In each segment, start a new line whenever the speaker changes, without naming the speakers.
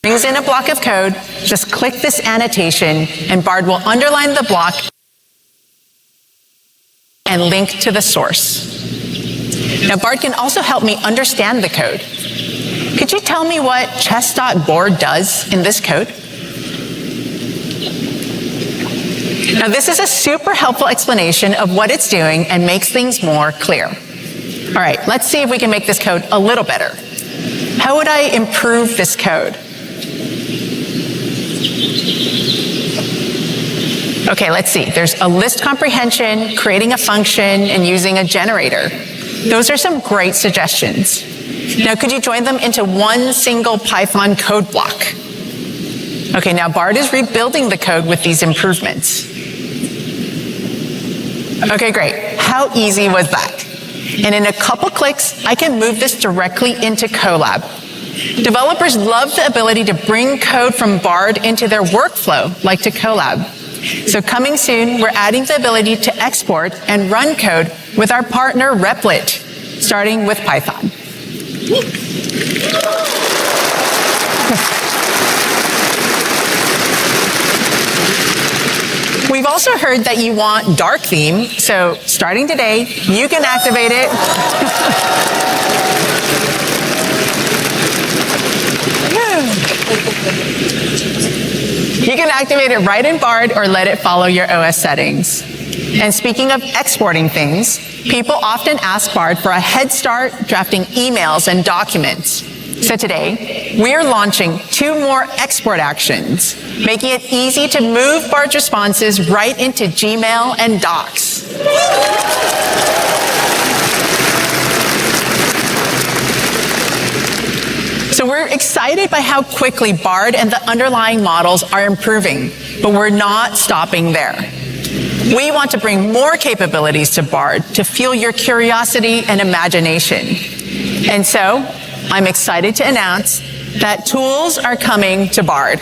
Brings in a block of code, just click this annotation, and Bard will underline the block and link to the source. Now, Bard can also help me understand the code. Could you tell me what chess.board does in this code? Now, this is a super helpful explanation of what it's doing and makes things more clear. All right, let's see if we can make this code a little better. How would I improve this code? Okay, let's see. There's a list comprehension, creating a function, and using a generator. Those are some great suggestions. Now, could you join them into one single Python code block? Okay, now Bard is rebuilding the code with these improvements. Okay, great. How easy was that? And in a couple clicks, I can move this directly into Colab. Developers love the ability to bring code from Bard into their workflow, like to Colab. So coming soon, we're adding the ability to export and run code with our partner Replit, starting with Python. We've also heard that you want dark theme, so starting today, you can activate it. You can activate it right in Bard or let it follow your OS settings. And speaking of exporting things, people often ask Bard for a head start drafting emails and documents. So today, we're launching 2 more export actions, making it easy to move Bard's responses right into Gmail and Docs. So we're excited by how quickly Bard and the underlying models are improving, but we're not stopping there. We want to bring more capabilities to Bard to fuel your curiosity and imagination. And so, I'm excited to announce that tools are coming to Bard.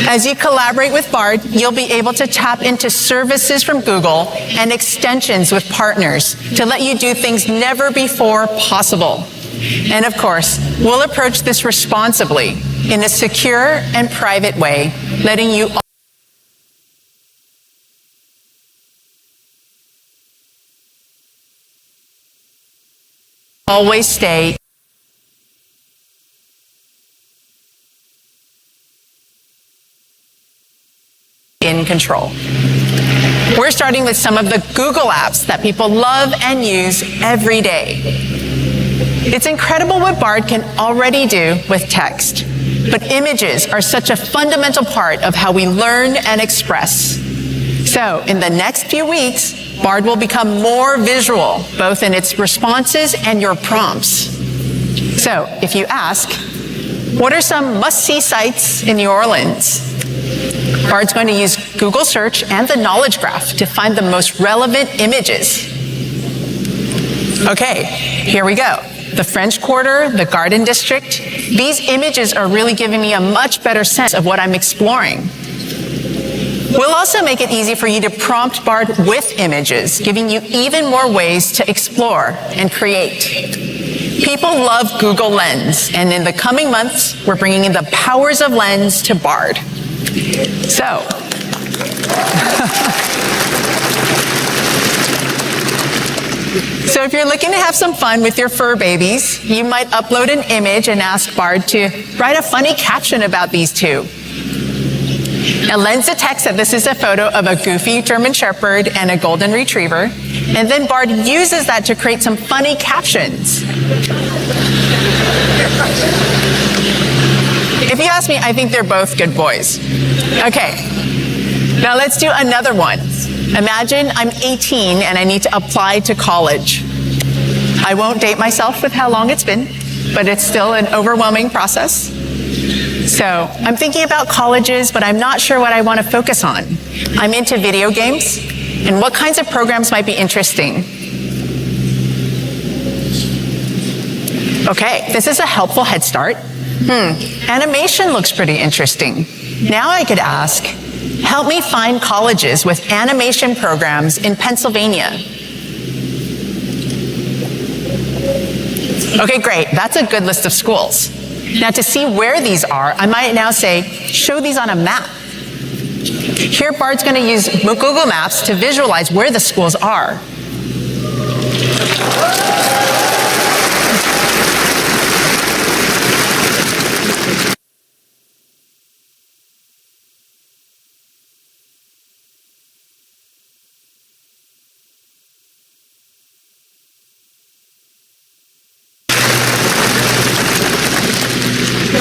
As you collaborate with Bard, you'll be able to tap into services from Google and extensions with partners to let you do things never before possible. And of course, we'll approach this responsibly in a secure and private way, letting you always stay in control. We're starting with some of the Google apps that people love and use every day. It's incredible what Bard can already do with text, but images are such a fundamental part of how we learn and express. So, in the next few weeks, Bard will become more visual, both in its responses and your prompts. So, if you ask, what are some must-see sites in New Orleans? Bard's going to use Google search and the knowledge graph to find the most relevant images. Okay, here we go. The French Quarter, the Garden District. These images are really giving me a much better sense of what I'm exploring. We'll also make it easy for you to prompt Bard with images, giving you even more ways to explore and create. People love Google Lens, and in the coming months, we're bringing in the powers of Lens to Bard. So, if you're looking to have some fun with your fur babies, you might upload an image and ask Bard to write a funny caption about these two. Now, Lens detects that this is a photo of a goofy German Shepherd and a golden retriever, and then Bard uses that to create some funny captions. If you ask me, I think they're both good boys. Okay, now let's do another one. Imagine I'm 18 and I need to apply to college. I won't date myself with how long it's been, but it's still an overwhelming process. So I'm thinking about colleges, but I'm not sure what I want to focus on. I'm into video games, and what kinds of programs might be interesting. Okay, this is a helpful head start. Animation looks pretty interesting. Now I could ask, help me find colleges with animation programs in Pennsylvania. Okay, great. That's a good list of schools. Now to see where these are, I might now say, show these on a map. Here, Bard's going to use Google Maps to visualize where the schools are.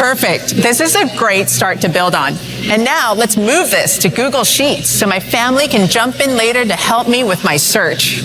Perfect. This is a great start to build on. And now let's move this to Google Sheets so my family can jump in later to help me with my search.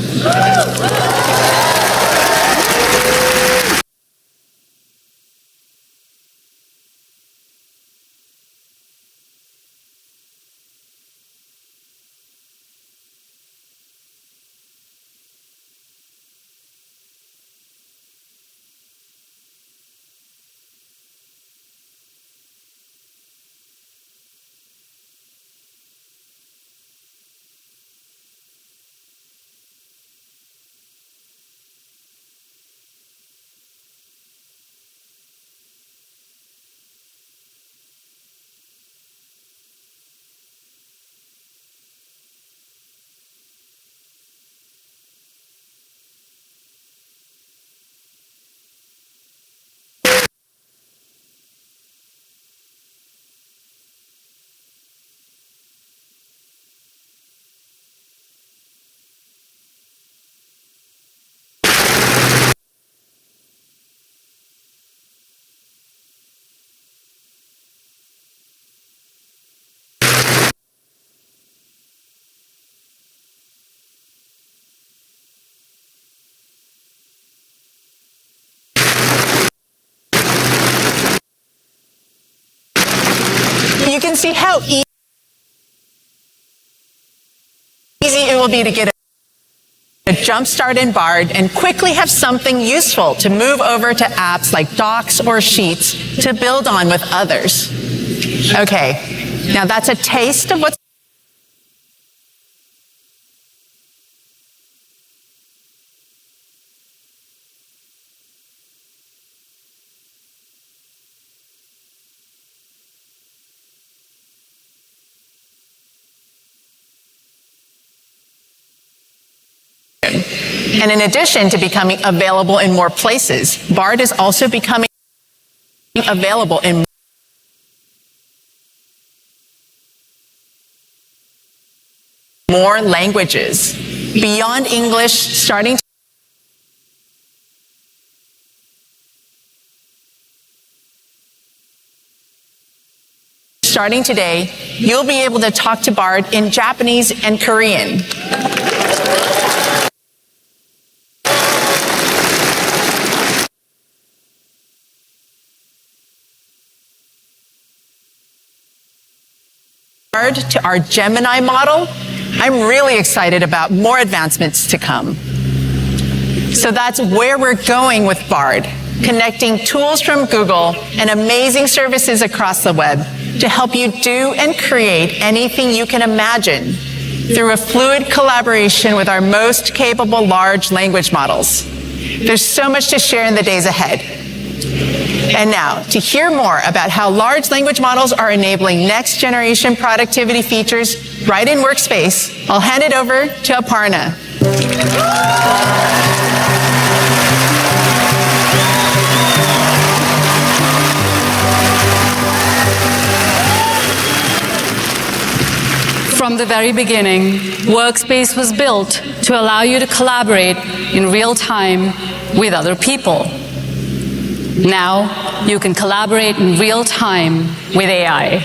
You can see how easy it will be to get a jump start in Bard and quickly have something useful to move over to apps like Docs or Sheets to build on with others. Okay, now that's a taste of what's And in addition to becoming available in more places, Bard is also becoming available in more languages. Beyond English, starting today, you'll be able to talk to Bard in Japanese and Korean. To our Gemini model, I'm really excited about more advancements to come. So that's where we're going with Bard, connecting tools from Google and amazing services across the web to help you do and create anything you can imagine through a fluid collaboration with our most capable large language models. There's so much to share in the days ahead. And now, to hear more about how large language models are enabling next-generation productivity features right in Workspace, I'll hand it over to Aparna.
From the very beginning, Workspace was built to allow you to collaborate in real time with other people. Now, you can collaborate in real time with AI.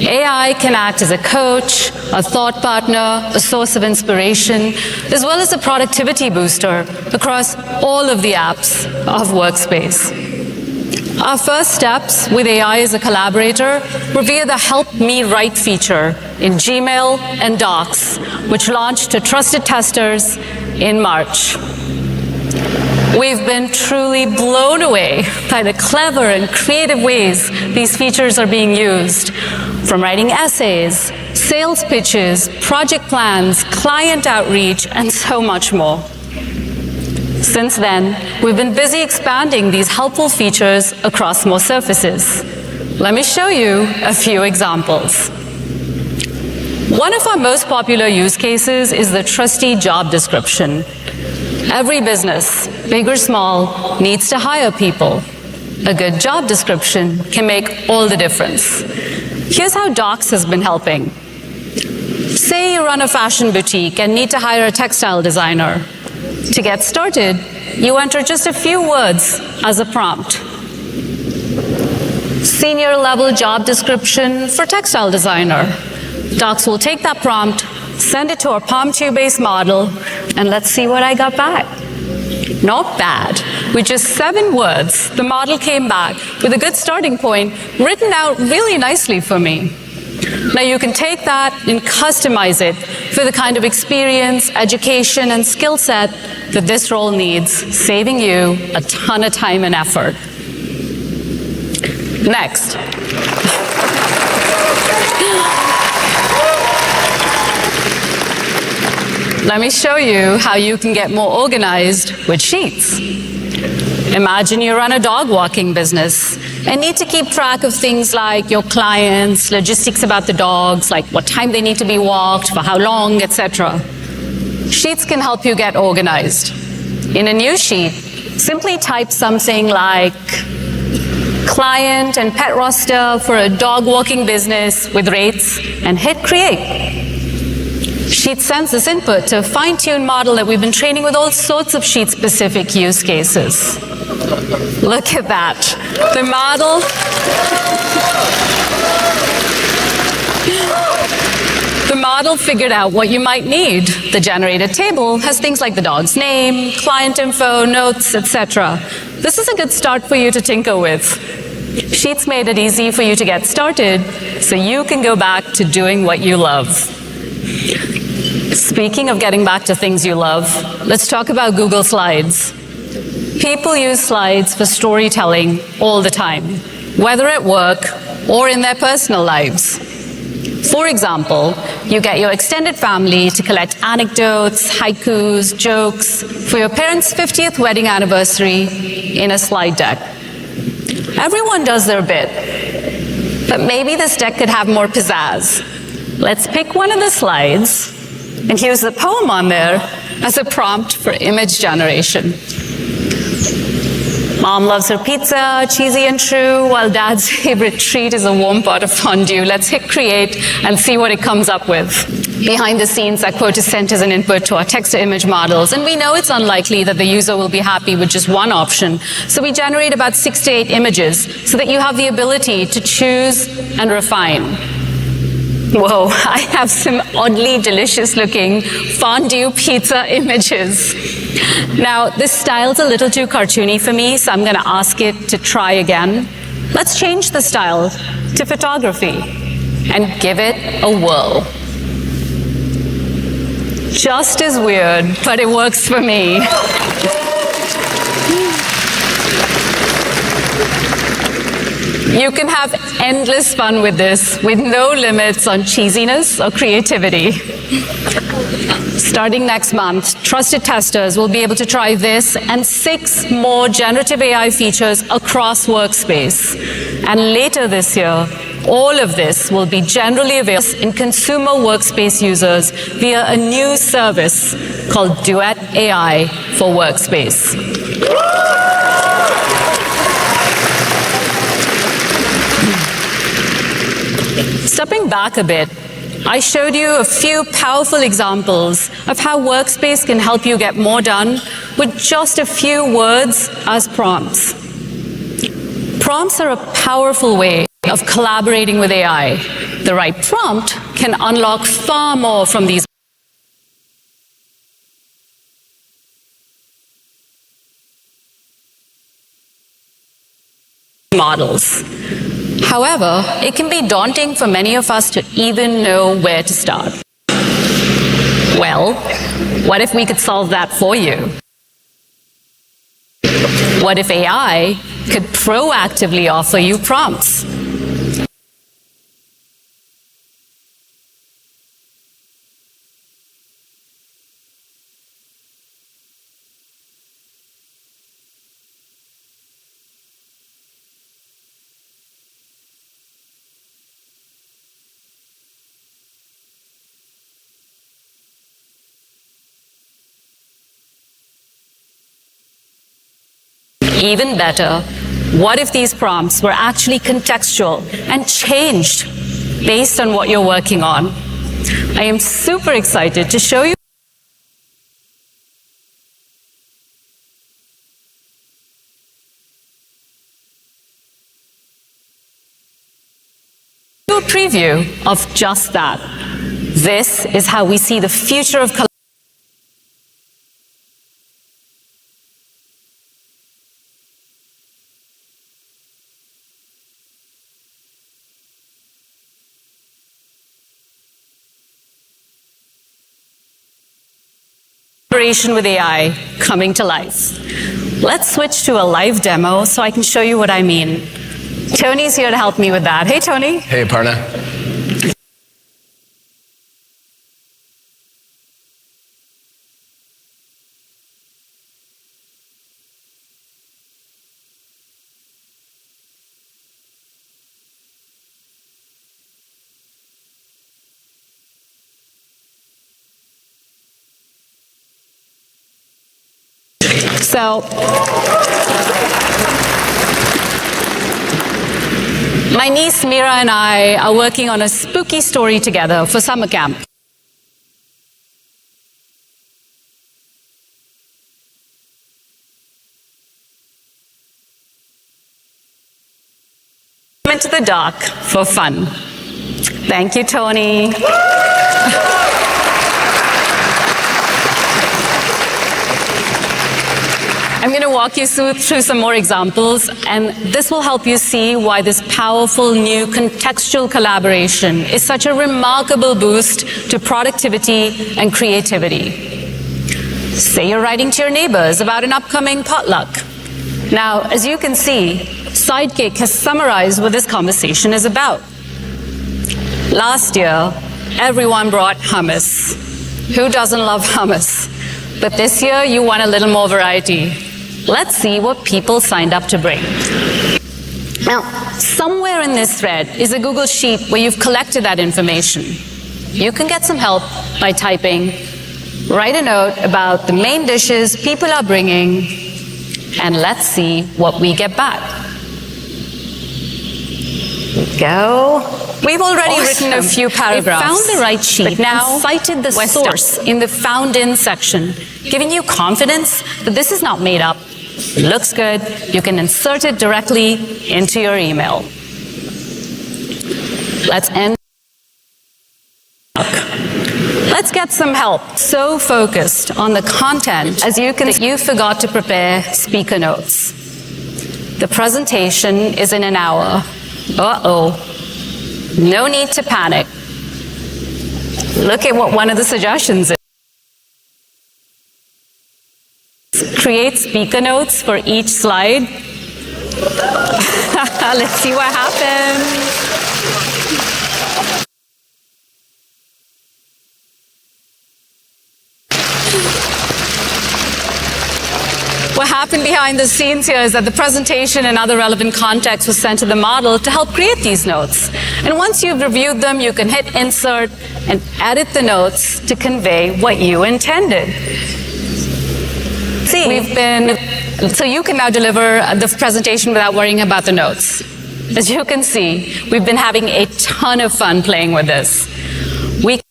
AI can act as a coach, a thought partner, a source of inspiration, as well as a productivity booster across all of the apps of Workspace. Our first steps with AI as a collaborator were via the Help Me Write feature in Gmail and Docs, which launched to trusted testers in March. We've been truly blown away by the clever and creative ways these features are being used, from writing essays, sales pitches, project plans, client outreach, and so much more. Since then, we've been busy expanding these helpful features across more surfaces. Let me show you a few examples. One of our most popular use cases is the trusty job description. Every business, big or small, needs to hire people. A good job description can make all the difference. Here's how Docs has been helping. Say you run a fashion boutique and need to hire a textile designer. To get started, you enter just a few words as a prompt. Senior level job description for textile designer. Docs will take that prompt, send it to our PaLM2-based model, and let's see what I got back. Not bad. With just 7 words, the model came back with a good starting point, written out really nicely for me. Now you can take that and customize it for the kind of experience, education, and skill set that this role needs, saving you a ton of time and effort. Next. Let me show you how you can get more organized with sheets. Imagine you run a dog walking business and need to keep track of things like your clients, logistics about the dogs, like what time they need to be walked, for how long, etc. Sheets can help you get organized. In a new sheet, simply type something like client and pet roster for a dog walking business with rates and hit create. Sheet sends this input to a fine-tuned model that we've been training with all sorts of sheet-specific use cases. Look at that. The model figured out what you might need. The generated table has things like the dog's name, client info, notes, etc. This is a good start for you to tinker with. Sheets made it easy for you to get started, so you can go back to doing what you love. Speaking of getting back to things you love, let's talk about Google Slides. People use slides for storytelling all the time, whether at work or in their personal lives. For example, you get your extended family to collect anecdotes, haikus, jokes for your parents' 50th wedding anniversary in a slide deck. Everyone does their bit, but maybe this deck could have more pizzazz. Let's pick one of the slides and use the poem on there as a prompt for image generation. Mom loves her pizza, cheesy and true, while Dad's favorite treat is a warm pot of fondue. Let's hit create and see what it comes up with. Behind the scenes, that quote is sent as an input to our text-to-image models, and we know it's unlikely that the user will be happy with just one option. So we generate about 6 to 8 images so that you have the ability to choose and refine. Whoa, I have some oddly delicious-looking fondue pizza images. Now, this style's a little too cartoony for me, so I'm going to ask it to try again. Let's change the style to photography and give it a whirl. Just as weird, but it works for me. You can have endless fun with this, with no limits on cheesiness or creativity. Starting next month, trusted testers will be able to try this and 6 more generative AI features across Workspace. And later this year, all of this will be generally available in consumer Workspace users via a new service called Duet AI for Workspace. Stepping back a bit, I showed you a few powerful examples of how Workspace can help you get more done with just a few words as prompts. Prompts are a powerful way of collaborating with AI. The right prompt can unlock far more from these. models. However, it can be daunting for many of us to even know where to start. Well, what if we could solve that for you? What if AI could proactively offer you prompts? Even better, what if these prompts were actually contextual and changed based on what you're working on? I am super excited to show you a preview of just that. This is how we see the future of collaboration with AI coming to life. Let's switch to a live demo so I can show you what I mean. Tony's here to help me with that. Hey, Tony.
Hey, Aparna.
So, my niece Mira and I are working on a spooky story together for summer camp. Into the dark for fun. Thank you, Tony. I'm going to walk you through some more examples, and this will help you see why this powerful new contextual collaboration is such a remarkable boost to productivity and creativity. Say you're writing to your neighbors about an upcoming potluck. Now, as you can see, Sidekick has summarized what this conversation is about. Last year, everyone brought hummus. Who doesn't love hummus? But this year, you want a little more variety. Let's see what people signed up to bring. Now, somewhere in this thread is a Google Sheet where you've collected that information. You can get some help by typing, write a note about the main dishes people are bringing, and let's see what we get back. Go. We've already written a few paragraphs. We've found the right sheet, but now cited the source in the Found In section, giving you confidence that this is not made up. Looks good. You can insert it directly into your email. Let's end. Let's get some help. So focused on the content, as you can see, you forgot to prepare speaker notes. The presentation is in an hour. Uh-oh. No need to panic. Look at what one of the suggestions is. Create speaker notes for each slide. Let's see what happens. What happened behind the scenes here is that the presentation and other relevant context was sent to the model to help create these notes. And once you've reviewed them, you can hit insert and edit the notes to convey what you intended. So you can now deliver the presentation without worrying about the notes. As you can see, we've been having a ton of fun playing with this. We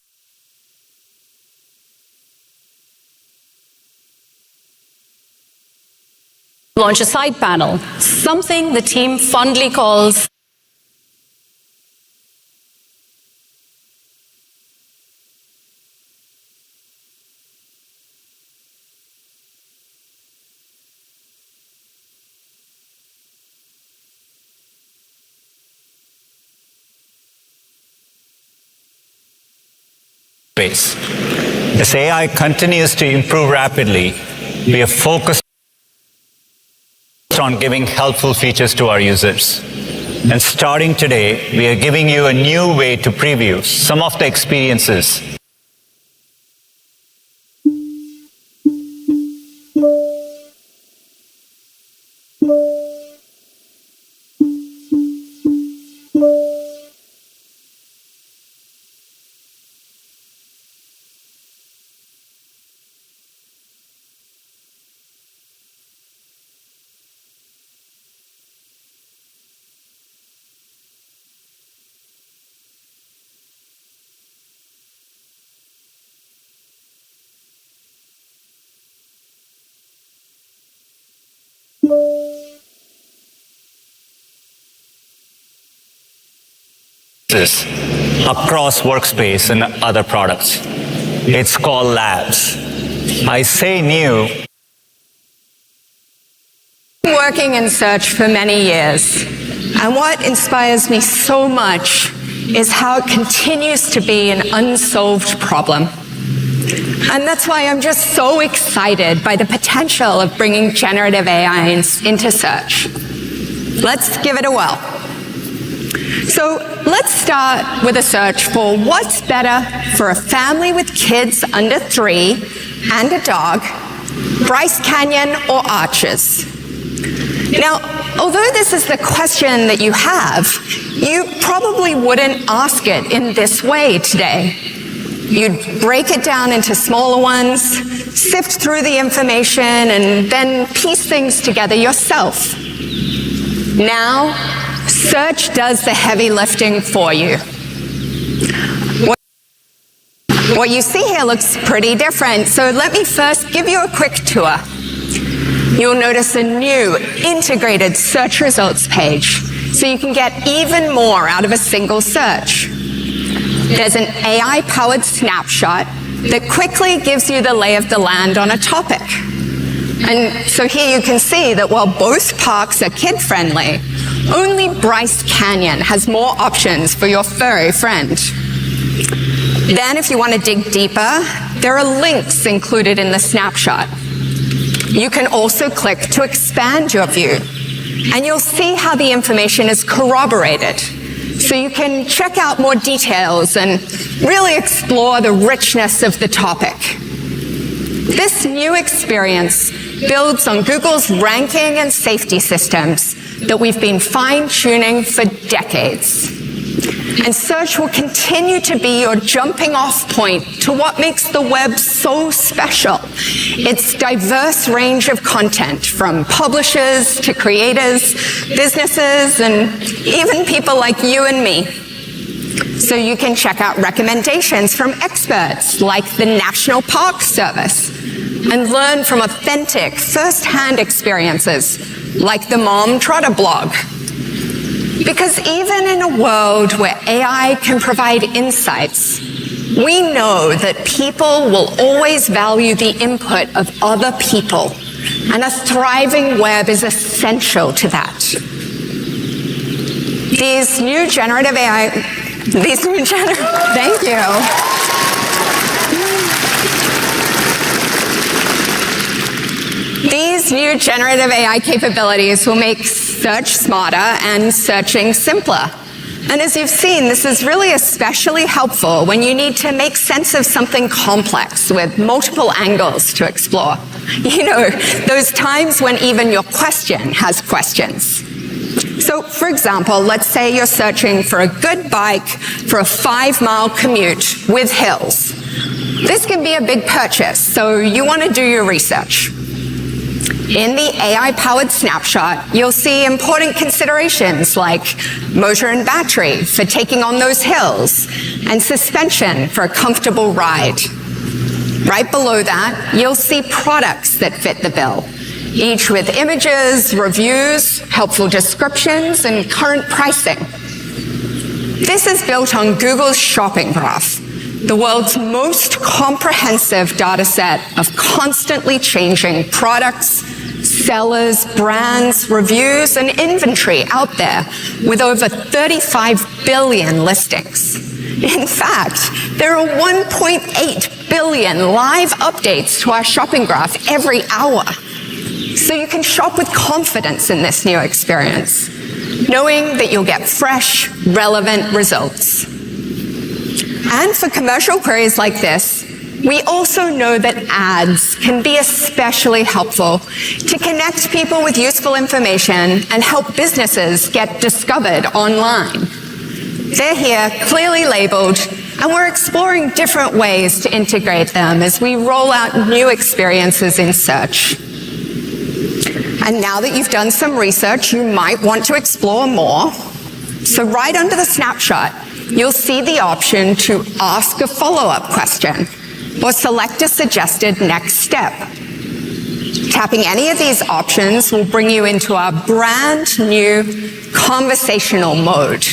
launch a side panel, something the team fondly calls
space. As AI continues to improve rapidly, we are focused on giving helpful features to our users. And starting today, we are giving you a new way to preview some of the experiences across Workspace and other products. It's called Labs. I say new.
I've been working in search for many years, and what inspires me so much is how it continues to be an unsolved problem. And that's why I'm just so excited by the potential of bringing generative AI into search. Let's give it a whirl. So let's start with a search for what's better for a family with kids under 3 and a dog, Bryce Canyon or Arches. Now, although this is the question that you have, you probably wouldn't ask it in this way today. You'd break it down into smaller ones, sift through the information, and then piece things together yourself. Now, search does the heavy lifting for you. What you see here looks pretty different, so let me first give you a quick tour. You'll notice a new integrated search results page, so you can get even more out of a single search. There's an AI-powered snapshot that quickly gives you the lay of the land on a topic. And so here you can see that while both parks are kid-friendly, only Bryce Canyon has more options for your furry friend. Then if you want to dig deeper, there are links included in the snapshot. You can also click to expand your view, and you'll see how the information is corroborated. So you can check out more details and really explore the richness of the topic. This new experience builds on Google's ranking and safety systems that we've been fine-tuning for decades. And search will continue to be your jumping-off point to what makes the web so special. Its diverse range of content, from publishers to creators, businesses, and even people like you and me. So you can check out recommendations from experts like the National Park Service and learn from authentic, first-hand experiences like the Mom Trotter blog. Because even in a world where AI can provide insights, we know that people will always value the input of other people, and a thriving web is essential to that. Thank you. These new generative AI capabilities will make search smarter and searching simpler. And as you've seen, this is really especially helpful when you need to make sense of something complex with multiple angles to explore. You know, those times when even your question has questions. So, for example, let's say you're searching for a good bike for a 5-mile commute with hills. This can be a big purchase, so you want to do your research. In the AI-powered snapshot, you'll see important considerations like motor and battery for taking on those hills, and suspension for a comfortable ride. Right below that, you'll see products that fit the bill, each with images, reviews, helpful descriptions, and current pricing. This is built on Google's shopping graph, the world's most comprehensive data set of constantly changing products, sellers, brands, reviews, and inventory out there with over 35 billion listings. In fact, there are 1.8 billion live updates to our shopping graph every hour. So you can shop with confidence in this new experience, knowing that you'll get fresh, relevant results. And for commercial queries like this, we also know that ads can be especially helpful to connect people with useful information and help businesses get discovered online. They're here, clearly labeled, and we're exploring different ways to integrate them as we roll out new experiences in search. And now that you've done some research, you might want to explore more. So right under the snapshot, you'll see the option to ask a follow-up question or select a suggested next step. Tapping any of these options will bring you into our brand new conversational mode.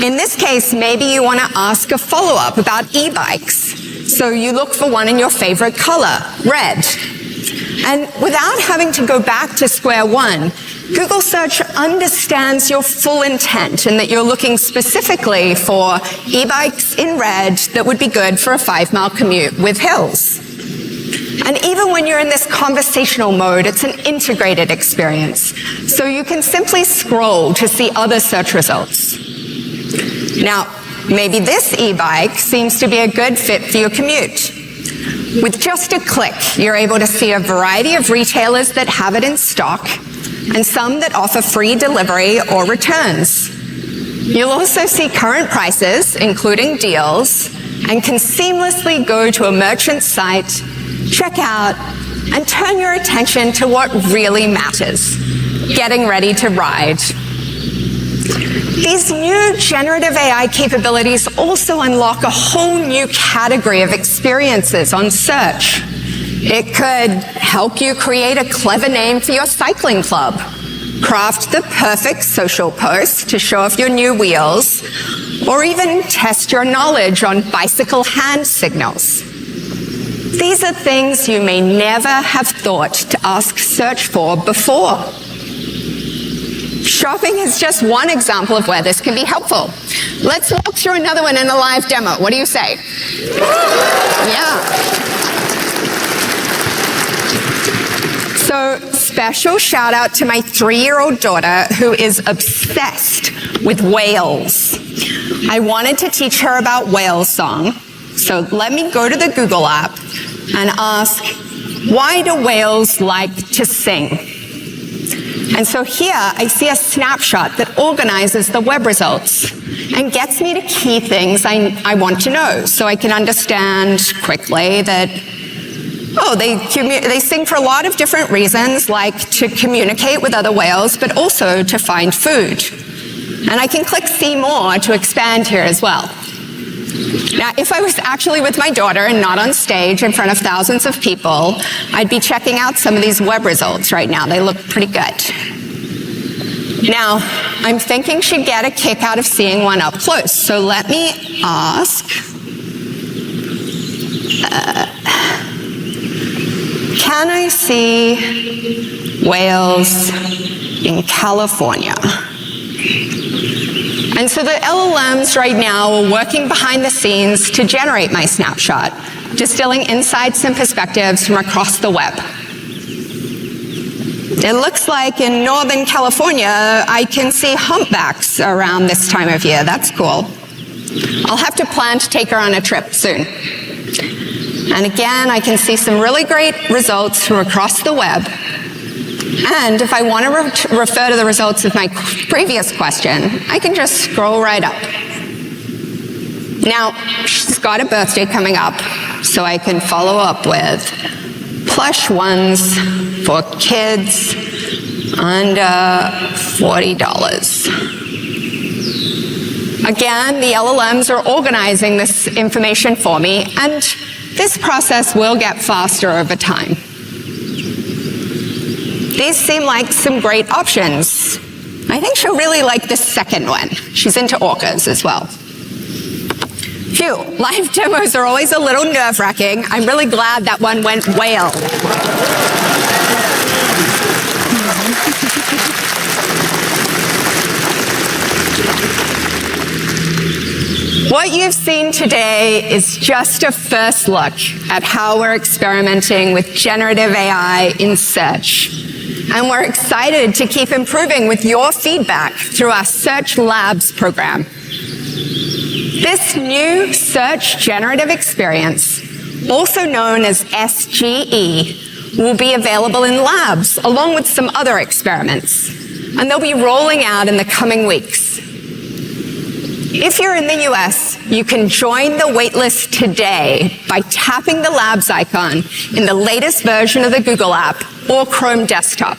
In this case, maybe you want to ask a follow-up about e-bikes. So you look for one in your favorite color, red. And without having to go back to square one, Google Search understands your full intent and that you're looking specifically for e-bikes in red that would be good for a 5-mile commute with hills. And even when you're in this conversational mode, it's an integrated experience. So you can simply scroll to see other search results. Now, maybe this e-bike seems to be a good fit for your commute. With just a click, you're able to see a variety of retailers that have it in stock and some that offer free delivery or returns. You'll also see current prices, including deals, and can seamlessly go to a merchant's site, check out, and turn your attention to what really matters, getting ready to ride. These new generative AI capabilities also unlock a whole new category of experiences on search. It could help you create a clever name for your cycling club, craft the perfect social post to show off your new wheels, or even test your knowledge on bicycle hand signals. These are things you may never have thought to ask search for before. Shopping is just one example of where this can be helpful. Let's walk through another one in a live demo. What do you say? Yeah. So, special shout out to my 3-year-old daughter who is obsessed with whales. I wanted to teach her about whale song. So let me go to the Google app and ask, why do whales like to sing? And so here I see a snapshot that organizes the web results and gets me to key things I want to know, so I can understand quickly that, oh, they sing for a lot of different reasons, like to communicate with other whales, but also to find food. And I can click See More to expand here as well. Now, if I was actually with my daughter and not on stage in front of thousands of people, I'd be checking out some of these web results right now. They look pretty good. Now, I'm thinking she'd get a kick out of seeing one up close. So let me ask, can I see whales in California? And so the LLMs right now are working behind the scenes to generate my snapshot, distilling insights and perspectives from across the web. It looks like in Northern California, I can see humpbacks around this time of year. That's cool. I'll have to plan to take her on a trip soon. And again, I can see some really great results from across the web. And if I want to refer to the results of my previous question, I can just scroll right up. Now, she's got a birthday coming up, so I can follow up with plush ones for kids under $40. Again, the LLMs are organizing this information for me, and this process will get faster over time. These seem like some great options. I think she'll really like the second one. She's into orcas as well. Phew, live demos are always a little nerve-wracking. I'm really glad that one went well. What you've seen today is just a first look at how we're experimenting with generative AI in search. And we're excited to keep improving with your feedback through our Search Labs program. This new search generative experience, also known as SGE, will be available in labs along with some other experiments. And they'll be rolling out in the coming weeks. If you're in the US, you can join the waitlist today by tapping the Labs icon in the latest version of the Google app or Chrome desktop.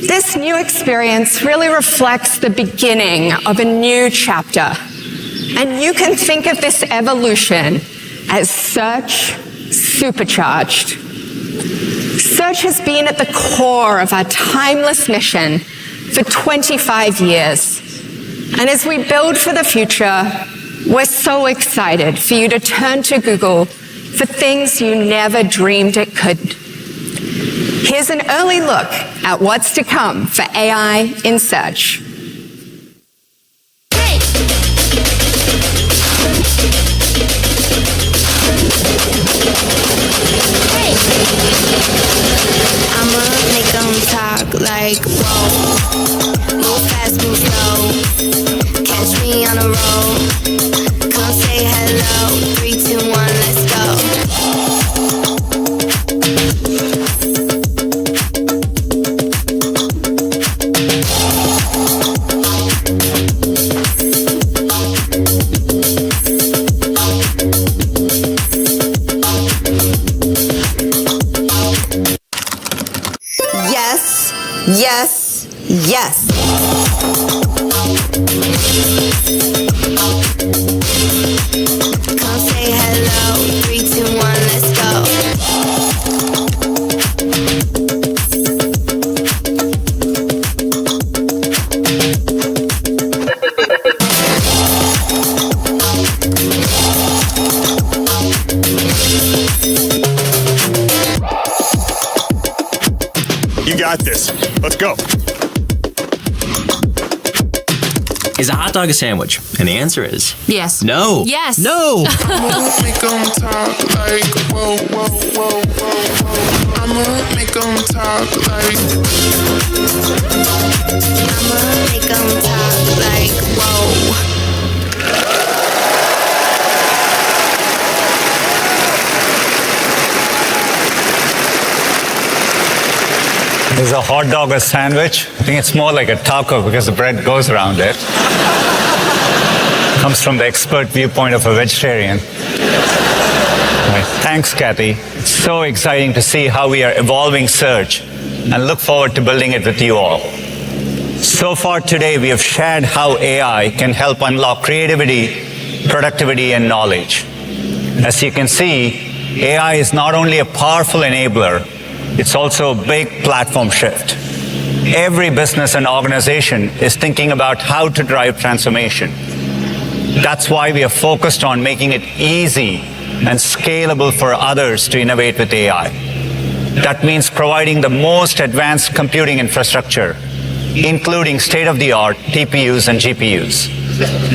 This new experience really reflects the beginning of a new chapter. And you can think of this evolution as search supercharged. Search has been at the core of our timeless mission for 25 years. And as we build for the future, we're so excited for you to turn to Google for things you never dreamed it could. Here's an early look at what's to come for AI in search.
I'ma make them talk like, whoa. Move fast, move slow. Catch me on a roll. Come say hello. 3, 2, 1, let's go.
Yes, yes, yes.
Come say hello. 3, 2, 1, let's go.
You got this. Let's go.
Is a hot dog a sandwich? And the answer is
Yes.
no.
Yes.
No.
I'ma make them talk like whoa, whoa, whoa, whoa. I'ma make them talk like.
I'ma make them talk like, whoa.
Is a hot dog a sandwich? I think it's more like a taco because the bread goes around it. Comes from the expert viewpoint of a vegetarian. Right. Thanks, Kathy. It's so exciting to see how we are evolving search and look forward to building it with you all. So far today, we have shared how AI can help unlock creativity, productivity, and knowledge. As you can see, AI is not only a powerful enabler, it's also a big platform shift. Every business and organization is thinking about how to drive transformation. That's why we are focused on making it easy and scalable for others to innovate with AI. That means providing the most advanced computing infrastructure, including state-of-the-art TPUs and GPUs,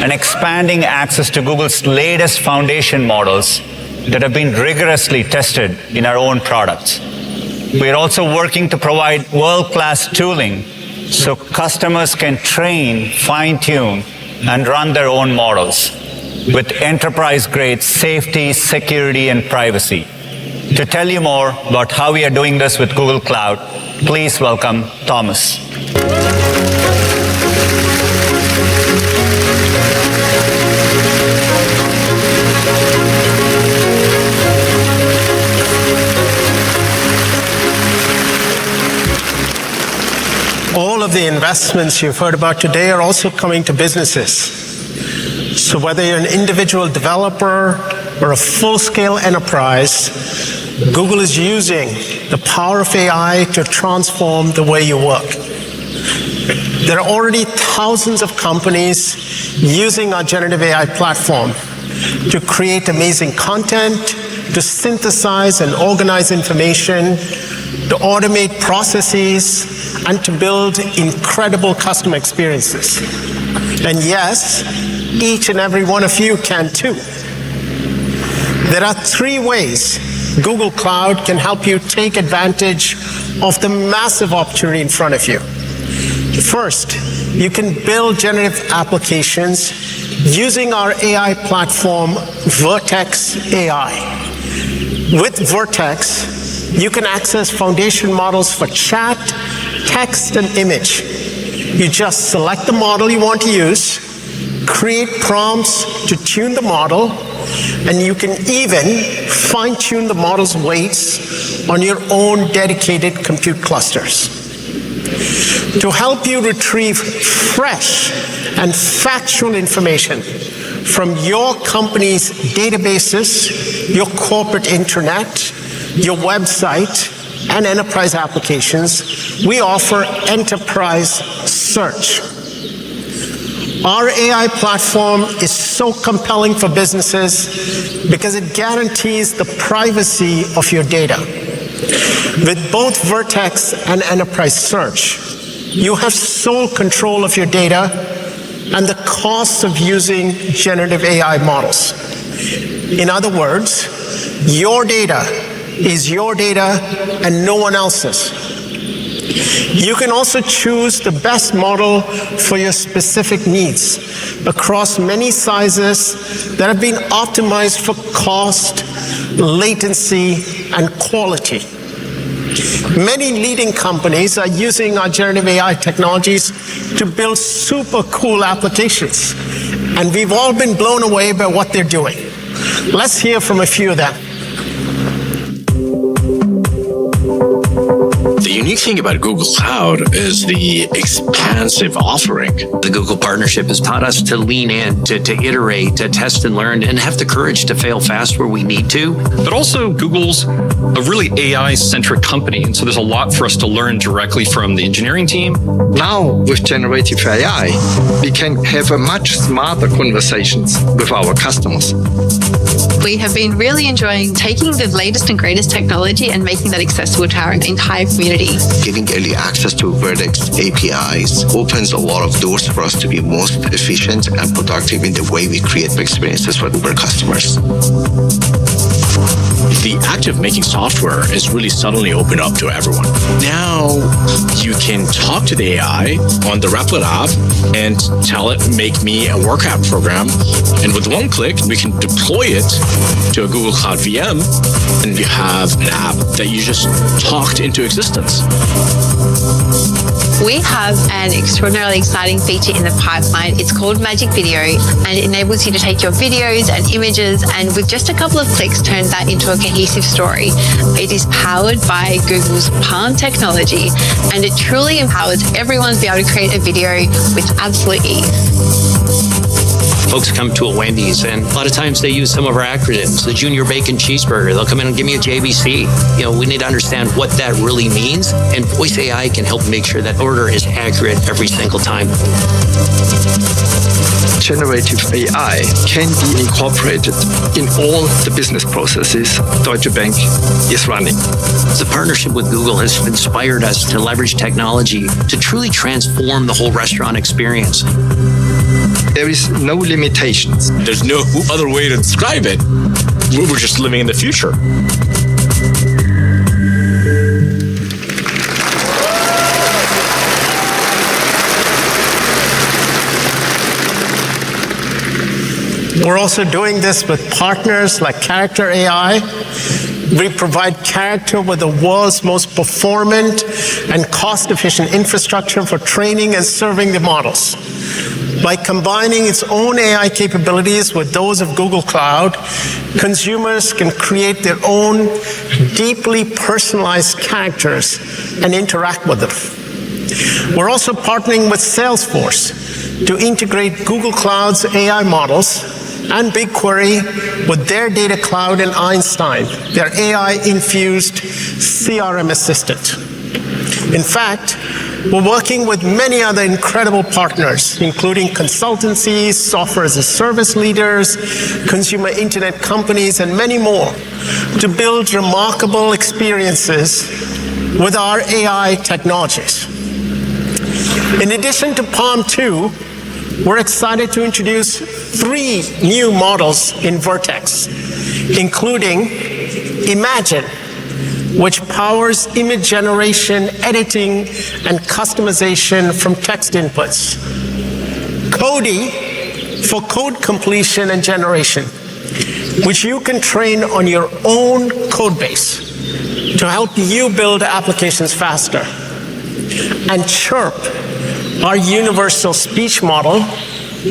and expanding access to Google's latest foundation models that have been rigorously tested in our own products. We are also working to provide world-class tooling so customers can train, fine-tune, and run their own models with enterprise-grade safety, security, and privacy. To tell you more about how we are doing this with Google Cloud, please welcome Thomas.
All of the investments you've heard about today are also coming to businesses. So whether you're an individual developer or a full-scale enterprise, Google is using the power of AI to transform the way you work. There are already thousands of companies using our generative AI platform to create amazing content, to synthesize and organize information, to automate processes, and to build incredible customer experiences. And yes, each and every one of you can too. There are 3 ways Google Cloud can help you take advantage of the massive opportunity in front of you. First, you can build generative applications using our AI platform, Vertex AI. With Vertex, you can access foundation models for chat, text, and image. You just select the model you want to use, create prompts to tune the model, and you can even fine-tune the model's weights on your own dedicated compute clusters. To help you retrieve fresh and factual information from your company's databases, your corporate intranet, your website, and enterprise applications, we offer enterprise search. Our AI platform is so compelling for businesses because it guarantees the privacy of your data. With both Vertex and Enterprise Search, you have sole control of your data and the costs of using generative AI models. In other words, your data is your data and no one else's. You can also choose the best model for your specific needs across many sizes that have been optimized for cost, latency, and quality. Many leading companies are using our generative AI technologies to build super cool applications, and we've all been blown away by what they're doing. Let's hear from a few of them.
The unique thing about Google Cloud is the expansive offering.
The Google partnership has taught us to lean in, to iterate, to test and learn, and have the courage to fail fast where we need to.
But also, Google's a really AI-centric company, and so there's a lot for us to learn directly from the engineering team.
Now, with generative AI, we can have a much smarter conversations with our customers.
We have been really enjoying taking the latest and greatest technology and making that accessible to our entire community.
Giving early access to Vertex APIs opens a lot of doors for us to be most efficient and productive in the way we create experiences for Uber customers.
The act of making software is really suddenly opened up to everyone. Now you can talk to the AI on the Replit app and tell it, make me a work app program. And with one click, we can deploy it to a Google Cloud VM, and you have an app that you just talked into existence.
We have an extraordinarily exciting feature in the pipeline. It's called Magic Video, and it enables you to take your videos and images and with just a couple of clicks turn that into a cohesive story. It is powered by Google's Palm technology, and it truly empowers everyone to be able to create a video with absolute ease.
Folks come to a Wendy's, and a lot of times they use some of our acronyms. The Junior Bacon Cheeseburger, they'll come in and give me a JBC. You know, we need to understand what that really means, and Voice AI can help make sure that order is accurate every single time.
Generative AI can be incorporated in all the business processes Deutsche Bank is running.
The partnership with Google has inspired us to leverage technology to truly transform the whole restaurant experience.
There is no limitations.
There's no other way to describe it. We're just living in the future.
We're also doing this with partners like Character AI. We provide Character with the world's most performant and cost-efficient infrastructure for training and serving the models. By combining its own AI capabilities with those of Google Cloud, consumers can create their own deeply personalized characters and interact with them. We're also partnering with Salesforce to integrate Google Cloud's AI models and BigQuery with their Data Cloud and Einstein, their AI-infused CRM assistant. In fact, we're working with many other incredible partners, including consultancies, software as a service leaders, consumer internet companies, and many more, to build remarkable experiences with our AI technologies. In addition to Palm 2, we're excited to introduce 3 new models in Vertex, including Imagine, which powers image generation, editing, and customization from text inputs. Cody, for code completion and generation, which you can train on your own code base to help you build applications faster. And Chirp, our universal speech model,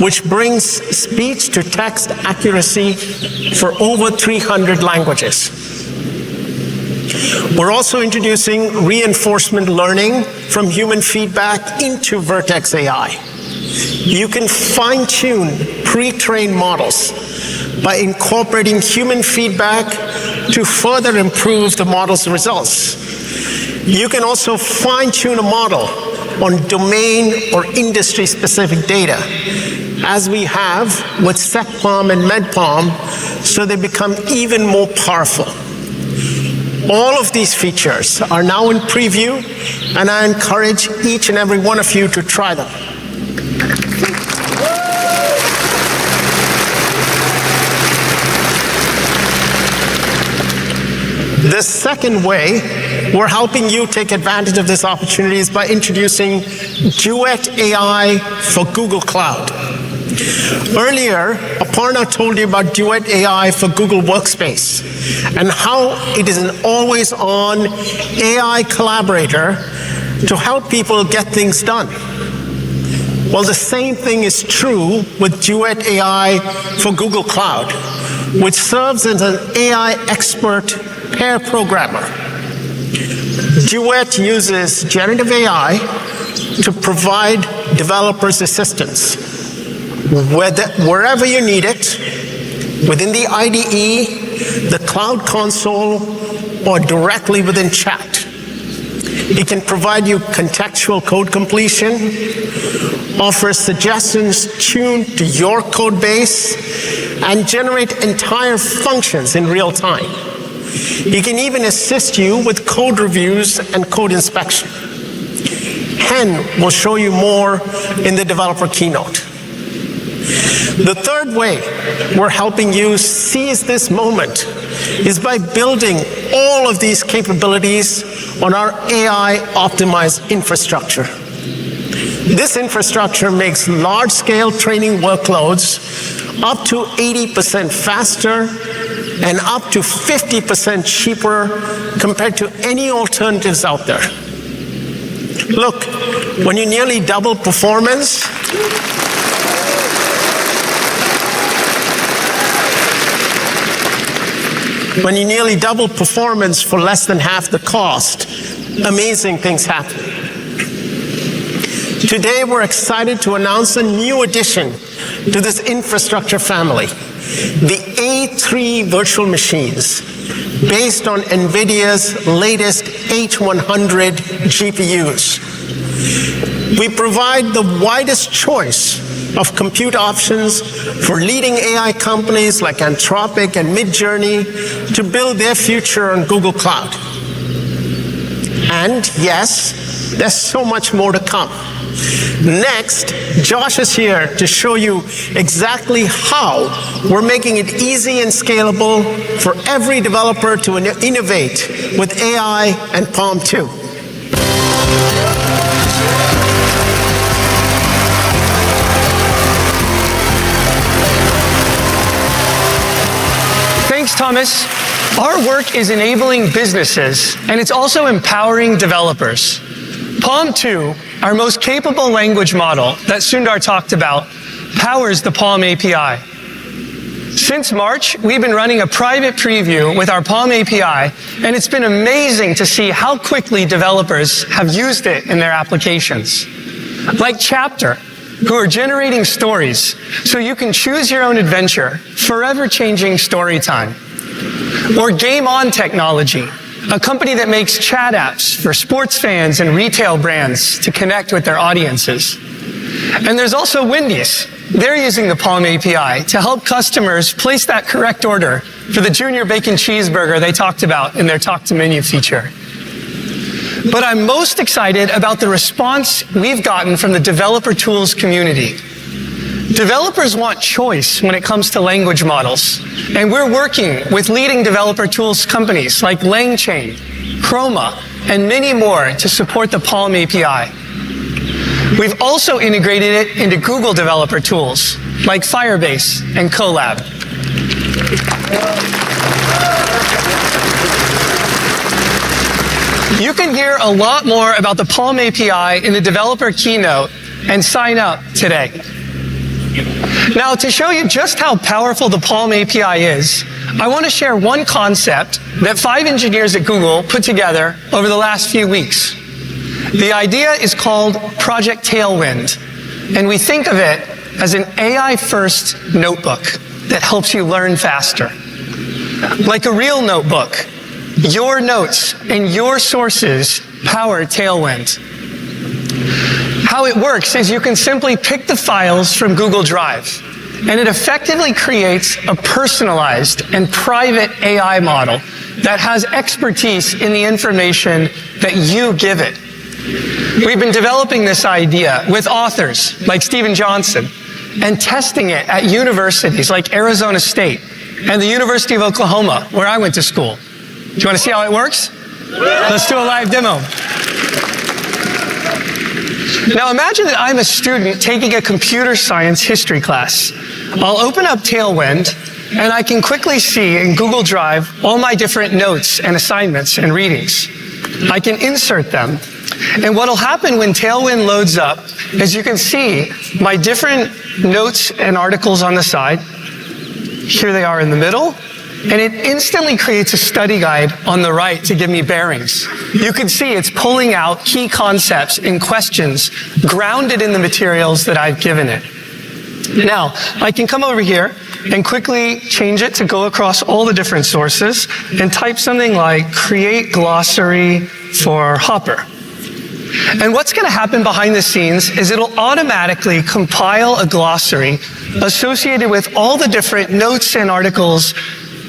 which brings speech to text accuracy for over 300 languages. We're also introducing reinforcement learning from human feedback into Vertex AI. You can fine-tune pre-trained models by incorporating human feedback to further improve the model's results. You can also fine-tune a model on domain or industry-specific data, as we have with SecPalm and MedPalm, so they become even more powerful. All of these features are now in preview, and I encourage each and every one of you to try them. The second way we're helping you take advantage of this opportunity is by introducing Duet AI for Google Cloud. Earlier, Aparna told you about Duet AI for Google Workspace and how it is an always-on AI collaborator to help people get things done. Well, the same thing is true with Duet AI for Google Cloud, which serves as an AI expert pair programmer. Duet uses generative AI to provide developers assistance wherever you need it, within the IDE, the Cloud Console, or directly within chat. It can provide you contextual code completion, offer suggestions tuned to your code base, and generate entire functions in real time. It can even assist you with code reviews and code inspection. Hen will show you more in the developer keynote. The third way we're helping you seize this moment is by building all of these capabilities on our AI-optimized infrastructure. This infrastructure makes large-scale training workloads up to 80% faster and up to 50% cheaper compared to any alternatives out there. Look, when you nearly double performance, for less than half the cost, amazing things happen. Today, we're excited to announce a new addition to this infrastructure family, the A3 virtual machines, based on NVIDIA's latest H100 GPUs. We provide the widest choice of compute options for leading AI companies like Anthropic and Midjourney to build their future on Google Cloud. And yes, there's so much more to come. Next, Josh is here to show you exactly how we're making it easy and scalable for every developer to innovate with AI and Palm 2.
Thanks, Thomas. Our work is enabling businesses, and it's also empowering developers. Palm 2, our most capable language model that Sundar talked about, powers the Palm API. Since March, we've been running a private preview with our Palm API, and it's been amazing to see how quickly developers have used it in their applications. Like Chapter, who are generating stories so you can choose your own adventure, forever changing story time. Or Game On Technology, a company that makes chat apps for sports fans and retail brands to connect with their audiences. And there's also Wendy's. They're using the Palm API to help customers place that correct order for the junior bacon cheeseburger they talked about in their Talk to Menu feature. But I'm most excited about the response we've gotten from the developer tools community. Developers want choice when it comes to language models, and we're working with leading developer tools companies like LangChain, Chroma, and many more to support the Palm API. We've also integrated it into Google developer tools like Firebase and Colab. You can hear a lot more about the Palm API in the developer keynote and sign up today. Now, to show you just how powerful the Palm API is, I want to share one concept that 5 engineers at Google put together over the last few weeks. The idea is called Project Tailwind, and we think of it as an AI-first notebook that helps you learn faster. Like a real notebook, your notes and your sources power Tailwind. How it works is you can simply pick the files from Google Drive, and it effectively creates a personalized and private AI model that has expertise in the information that you give it. We've been developing this idea with authors like Stephen Johnson and testing it at universities like Arizona State and the University of Oklahoma, where I went to school. Do you want to see how it works? Let's do a live demo. Now imagine that I'm a student taking a computer science history class. I'll open up Tailwind, and I can quickly see in Google Drive all my different notes and assignments and readings. I can insert them. And what will happen when Tailwind loads up is you can see my different notes and articles on the side. Here they are in the middle. And it instantly creates a study guide on the right to give me bearings. You can see it's pulling out key concepts and questions grounded in the materials that I've given it. Now, I can come over here and quickly change it to go across all the different sources and type something like create glossary for Hopper. And what's going to happen behind the scenes is it'll automatically compile a glossary associated with all the different notes and articles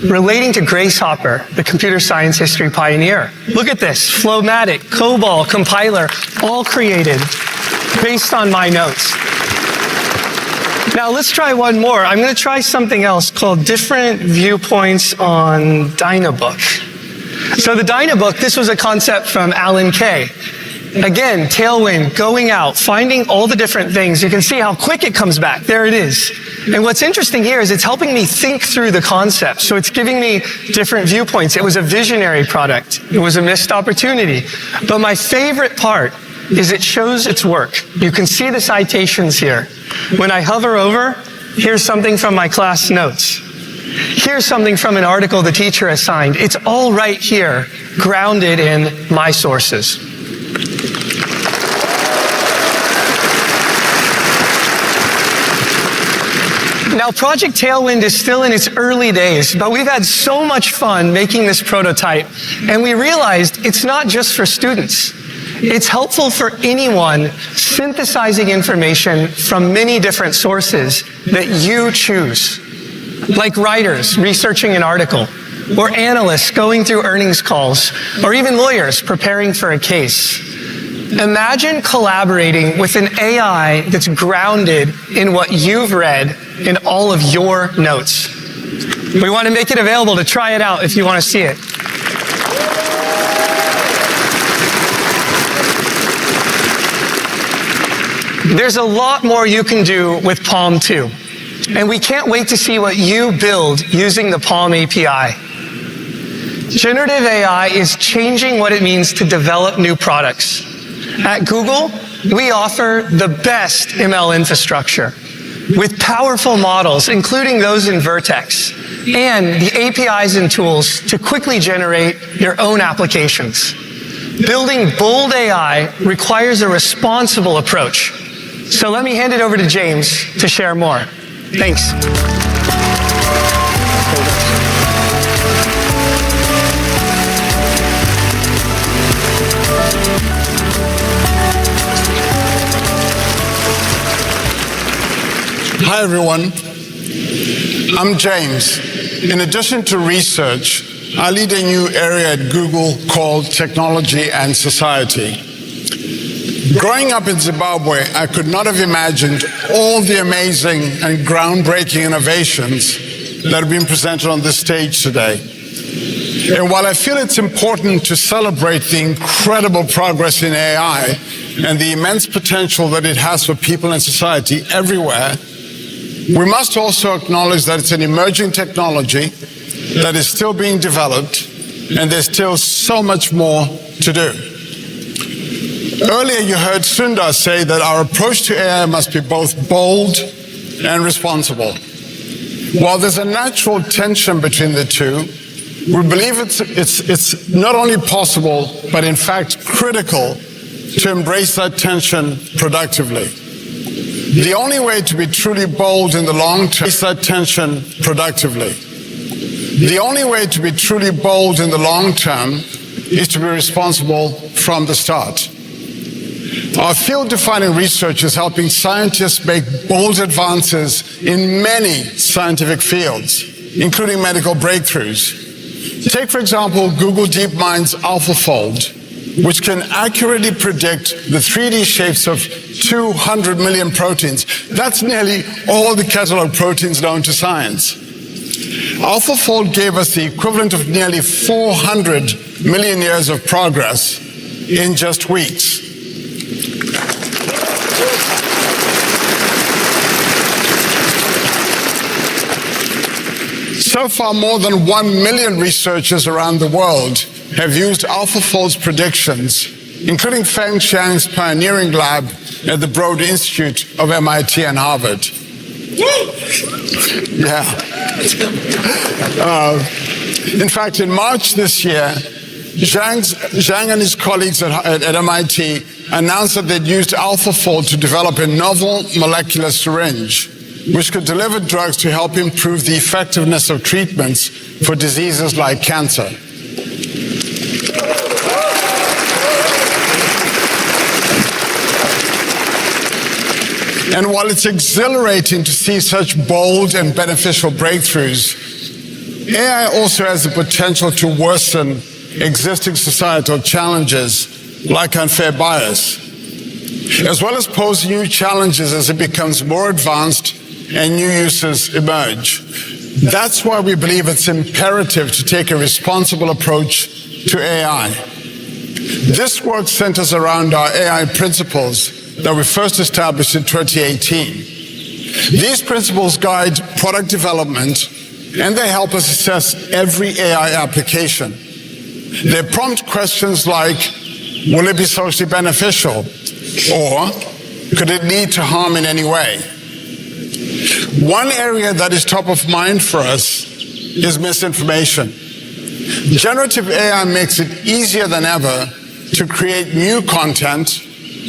relating to Grace Hopper, the computer science history pioneer. Look at this, Flowmatic, COBOL, compiler, all created based on my notes. Now let's try one more. I'm going to try something else called different viewpoints on Dynabook. So the Dynabook, this was a concept from Alan Kay. Again, Tailwind, going out, finding all the different things. You can see how quick it comes back. There it is. And what's interesting here is it's helping me think through the concept. So it's giving me different viewpoints. It was a visionary product. It was a missed opportunity. But my favorite part is it shows its work. You can see the citations here. When I hover over, here's something from my class notes. Here's something from an article the teacher assigned. It's all right here, grounded in my sources. Now, Project Tailwind is still in its early days, but we've had so much fun making this prototype, and we realized it's not just for students. It's helpful for anyone synthesizing information from many different sources that you choose, like writers researching an article, or analysts going through earnings calls, or even lawyers preparing for a case. Imagine collaborating with an AI that's grounded in what you've read in all of your notes. We want to make it available to try it out if you want to see it. There's a lot more you can do with Palm 2, and we can't wait to see what you build using the Palm API. Generative AI is changing what it means to develop new products. At Google, we offer the best ML infrastructure with powerful models, including those in Vertex, and the APIs and tools to quickly generate your own applications. Building bold AI requires a responsible approach. So let me hand it over to James to share more. Thanks.
Hi, everyone. I'm James. In addition to research, I lead a new area at Google called Technology and Society. Growing up in Zimbabwe, I could not have imagined all the amazing and groundbreaking innovations that have been presented on this stage today. And while I feel it's important to celebrate the incredible progress in AI and the immense potential that it has for people and society everywhere, we must also acknowledge that it's an emerging technology that is still being developed, and there's still so much more to do. Earlier, you heard Sundar say that our approach to AI must be both bold and responsible. While there's a natural tension between the two, we believe it's not only possible, but in fact critical to embrace that tension productively. The only way to be truly bold in the long term is that tension productively. The only way to be truly bold in the long term is to be responsible from the start. Our field-defining research is helping scientists make bold advances in many scientific fields, including medical breakthroughs. Take, for example, Google DeepMind's AlphaFold, which can accurately predict the 3D shapes of 200 million proteins. That's nearly all the catalog proteins known to science. AlphaFold gave us the equivalent of nearly 400 million years of progress in just weeks. So far, more than 1 million researchers around the world have used AlphaFold's predictions, including Feng Xiang's pioneering lab at the Broad Institute of MIT and Harvard. Yeah. In fact, in March this year, Zhang and his colleagues at MIT announced that they'd used AlphaFold to develop a novel molecular syringe, which could deliver drugs to help improve the effectiveness of treatments for diseases like cancer. And while it's exhilarating to see such bold and beneficial breakthroughs, AI also has the potential to worsen existing societal challenges like unfair bias, as well as pose new challenges as it becomes more advanced and new uses emerge. That's why we believe it's imperative to take a responsible approach to AI. This work centers around our AI principles that we first established in 2018. These principles guide product development, and they help us assess every AI application. They prompt questions like, will it be socially beneficial? Or could it lead to harm in any way? One area that is top of mind for us is misinformation. Generative AI makes it easier than ever to create new content,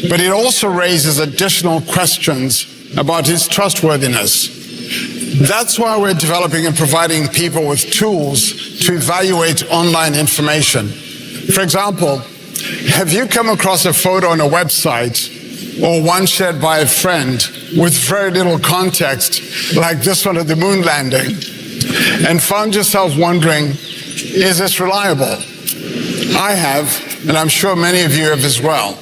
but it also raises additional questions about its trustworthiness. That's why we're developing and providing people with tools to evaluate online information. For example, have you come across a photo on a website or one shared by a friend with very little context, like this one at the moon landing, and found yourself wondering, is this reliable? I have, and I'm sure many of you have as well.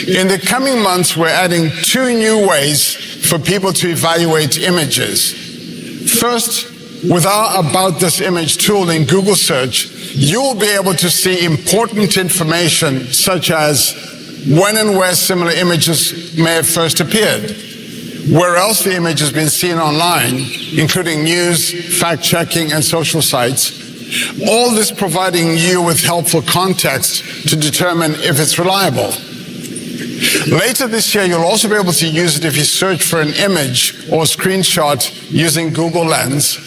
In the coming months, we're adding 2 new ways for people to evaluate images. First, with our About This Image tool in Google Search, you will be able to see important information such as when and where similar images may have first appeared, where else the image has been seen online, including news, fact-checking, and social sites. All this providing you with helpful context to determine if it's reliable. Later this year, you'll also be able to use it if you search for an image or screenshot using Google Lens,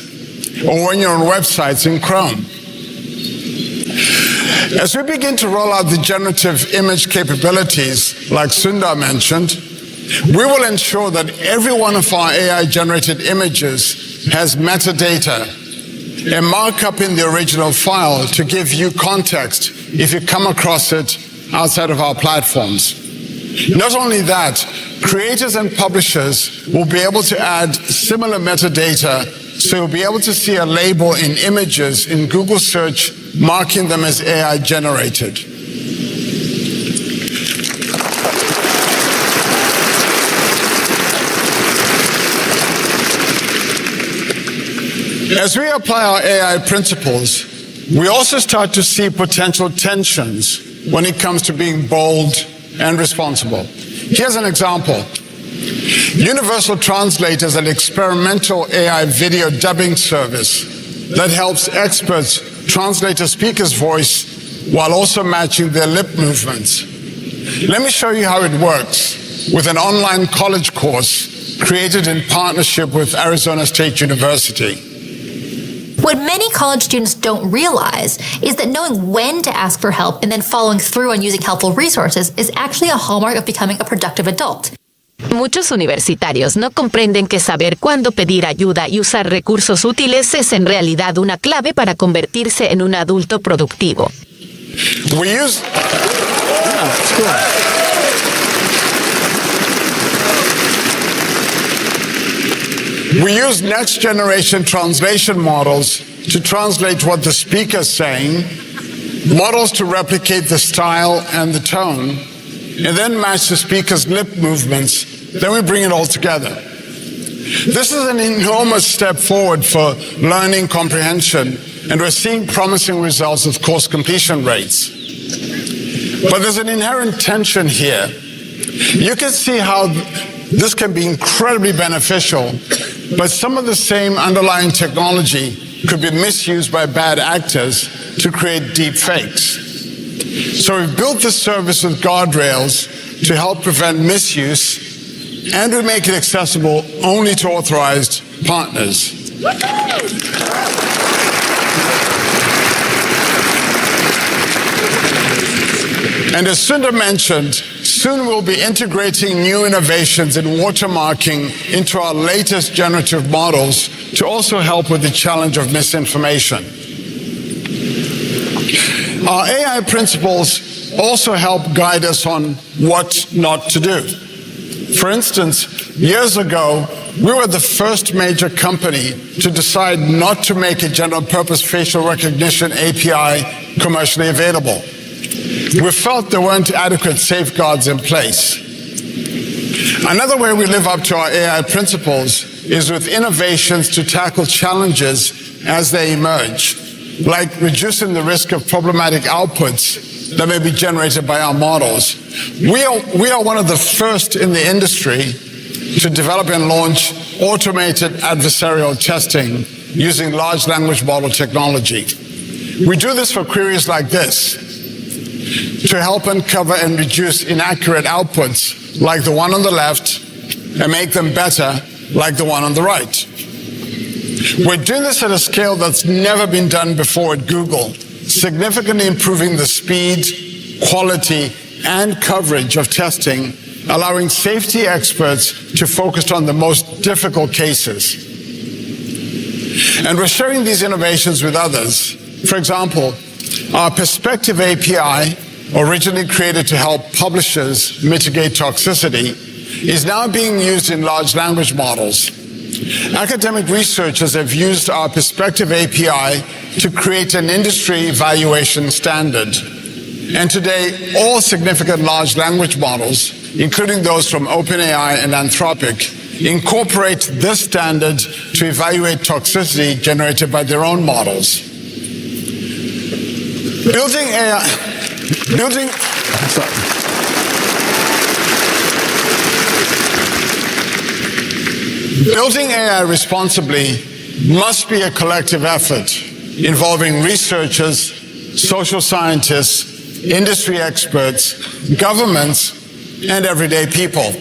or when you're on websites in Chrome. As we begin to roll out the generative image capabilities, like Sundar mentioned, we will ensure that every one of our AI-generated images has metadata, a markup in the original file to give you context if you come across it outside of our platforms. Not only that, creators and publishers will be able to add similar metadata, so you'll be able to see a label in images in Google search marking them as AI generated. As we apply our AI principles, we also start to see potential tensions when it comes to being bold and responsible. Here's an example. Universal Translate is an experimental AI video dubbing service that helps experts translate a speaker's voice while also matching their lip movements. Let me show you how it works with an online college course created in partnership with Arizona State University.
What many college students don't realize is that knowing when to ask for help and then following through on using helpful resources is actually a hallmark of becoming a productive adult.
Muchos universitarios no comprenden que saber cuándo pedir ayuda y usar recursos útiles es en realidad una clave para convertirse en un adulto productivo.
We use next generation translation models to translate what the speaker is saying, models to replicate the style and the tone, and then match the speaker's lip movements. Then we bring it all together. This is an enormous step forward for learning comprehension, and we're seeing promising results with course completion rates. But there's an inherent tension here. You can see how this can be incredibly beneficial, but some of the same underlying technology could be misused by bad actors to create deep fakes. So we've built this service with guardrails to help prevent misuse, and we make it accessible only to authorized partners. And as Sundar mentioned, soon we'll be integrating new innovations in watermarking into our latest generative models to also help with the challenge of misinformation. Our AI principles also help guide us on what not to do. For instance, years ago, we were the first major company to decide not to make a general-purpose facial recognition API commercially available. We felt there weren't adequate safeguards in place. Another way we live up to our AI principles is with innovations to tackle challenges as they emerge, like reducing the risk of problematic outputs that may be generated by our models. We are one of the first in the industry to develop and launch automated adversarial testing using large language model technology. We do this for queries like this, to help uncover and reduce inaccurate outputs like the one on the left and make them better like the one on the right. We're doing this at a scale that's never been done before at Google, significantly improving the speed, quality, and coverage of testing, allowing safety experts to focus on the most difficult cases. And we're sharing these innovations with others. For example, our Perspective API, originally created to help publishers mitigate toxicity, is now being used in large language models. Academic researchers have used our Perspective API to create an industry evaluation standard. And today, all significant large language models, including those from OpenAI and Anthropic, incorporate this standard to evaluate toxicity generated by their own models. Building AI responsibly must be a collective effort involving researchers, social scientists, industry experts, governments, and everyday people.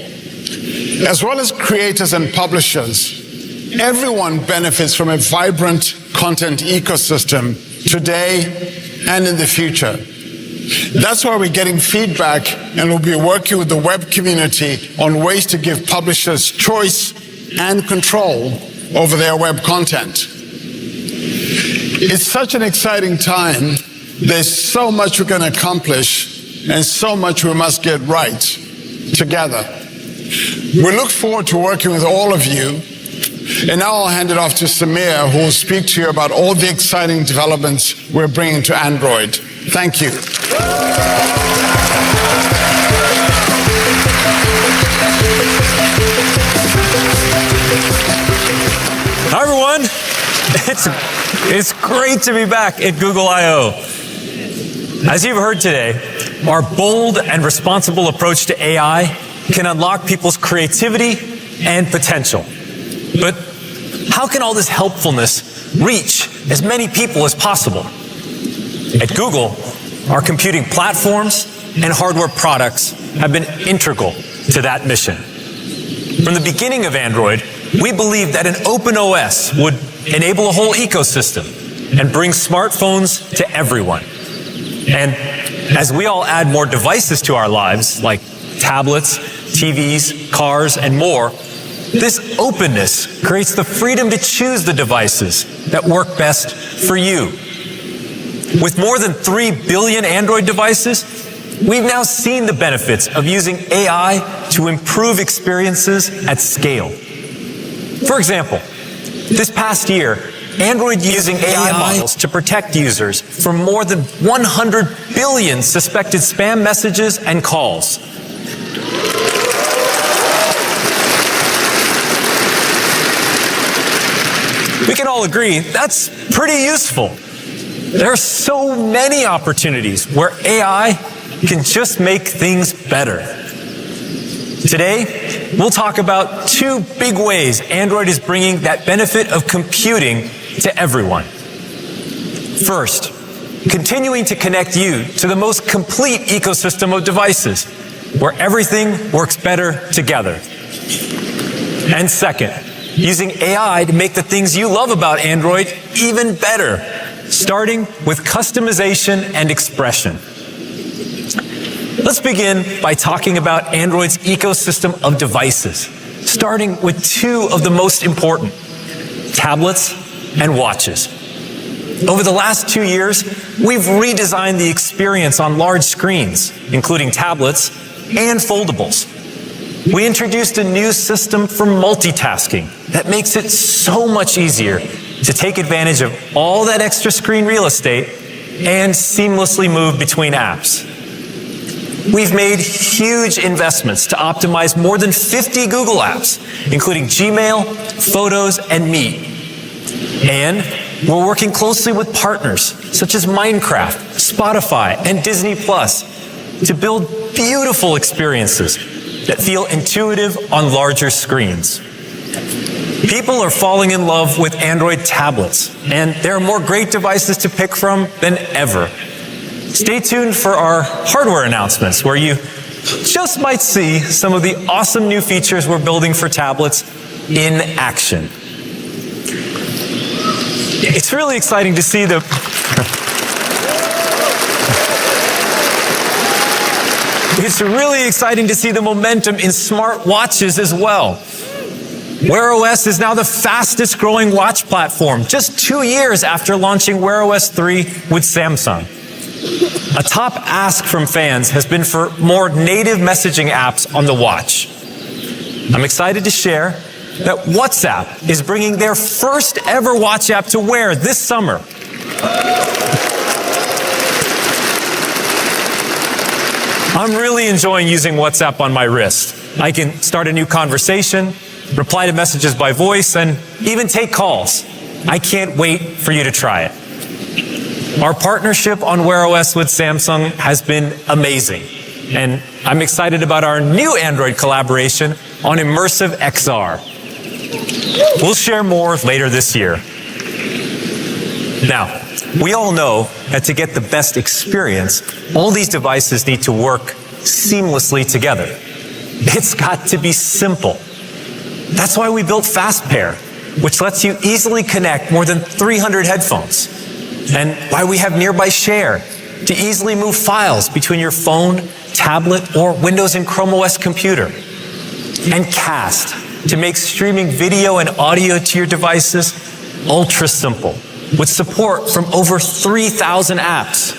As well as creators and publishers, everyone benefits from a vibrant content ecosystem today and in the future. That's why we're getting feedback and we'll be working with the web community on ways to give publishers choice and control over their web content. It's such an exciting time. There's so much we're going to accomplish and so much we must get right. together. We look forward to working with all of you. And now I'll hand it off to Samir, who will speak to you about all the exciting developments we're bringing to Android. Thank you.
Hi, everyone. It's great to be back at Google I/O. As you've heard today, our bold and responsible approach to AI can unlock people's creativity and potential. But how can all this helpfulness reach as many people as possible? At Google, our computing platforms and hardware products have been integral to that mission. From the beginning of Android, we believed that an open OS would enable a whole ecosystem and bring smartphones to everyone. And as we all add more devices to our lives, like tablets, TVs, cars, and more, this openness creates the freedom to choose the devices that work best for you. With more than 3 billion Android devices, we've now seen the benefits of using AI to improve experiences at scale. For example, this past year, Android using AI models to protect users from more than 100 billion suspected spam messages and calls. We can all agree that's pretty useful. There are so many opportunities where AI can just make things better. Today, we'll talk about 2 big ways Android is bringing that benefit of computing to everyone. First, continuing to connect you to the most complete ecosystem of devices, where everything works better together. And second, using AI to make the things you love about Android even better, starting with customization and expression. Let's begin by talking about Android's ecosystem of devices, starting with 2 of the most important, tablets and watches. Over the last 2 years, we've redesigned the experience on large screens, including tablets and foldables. We introduced a new system for multitasking that makes it so much easier to take advantage of all that extra screen real estate and seamlessly move between apps. We've made huge investments to optimize more than 50 Google apps, including Gmail, Photos, and Meet. And we're working closely with partners such as Minecraft, Spotify, and Disney Plus to build beautiful experiences that feel intuitive on larger screens. People are falling in love with Android tablets, and there are more great devices to pick from than ever. Stay tuned for our hardware announcements, where you just might see some of the awesome new features we're building for tablets in action. It's really exciting to see the momentum in smart watches as well. Wear OS is now the fastest growing watch platform, just 2 years after launching Wear OS 3 with Samsung. A top ask from fans has been for more native messaging apps on the watch. I'm excited to share that WhatsApp is bringing their first ever watch app to Wear this summer. I'm really enjoying using WhatsApp on my wrist. I can start a new conversation, reply to messages by voice, and even take calls. I can't wait for you to try it. Our partnership on Wear OS with Samsung has been amazing, and I'm excited about our new Android collaboration on immersive XR. We'll share more later this year. Now, we all know that to get the best experience, all these devices need to work seamlessly together. It's got to be simple. That's why we built FastPair, which lets you easily connect more than 300 headphones. And why we have Nearby Share, to easily move files between your phone, tablet, or Windows and Chrome OS computer. And Cast, to make streaming video and audio to your devices ultra simple, with support from over 3,000 apps.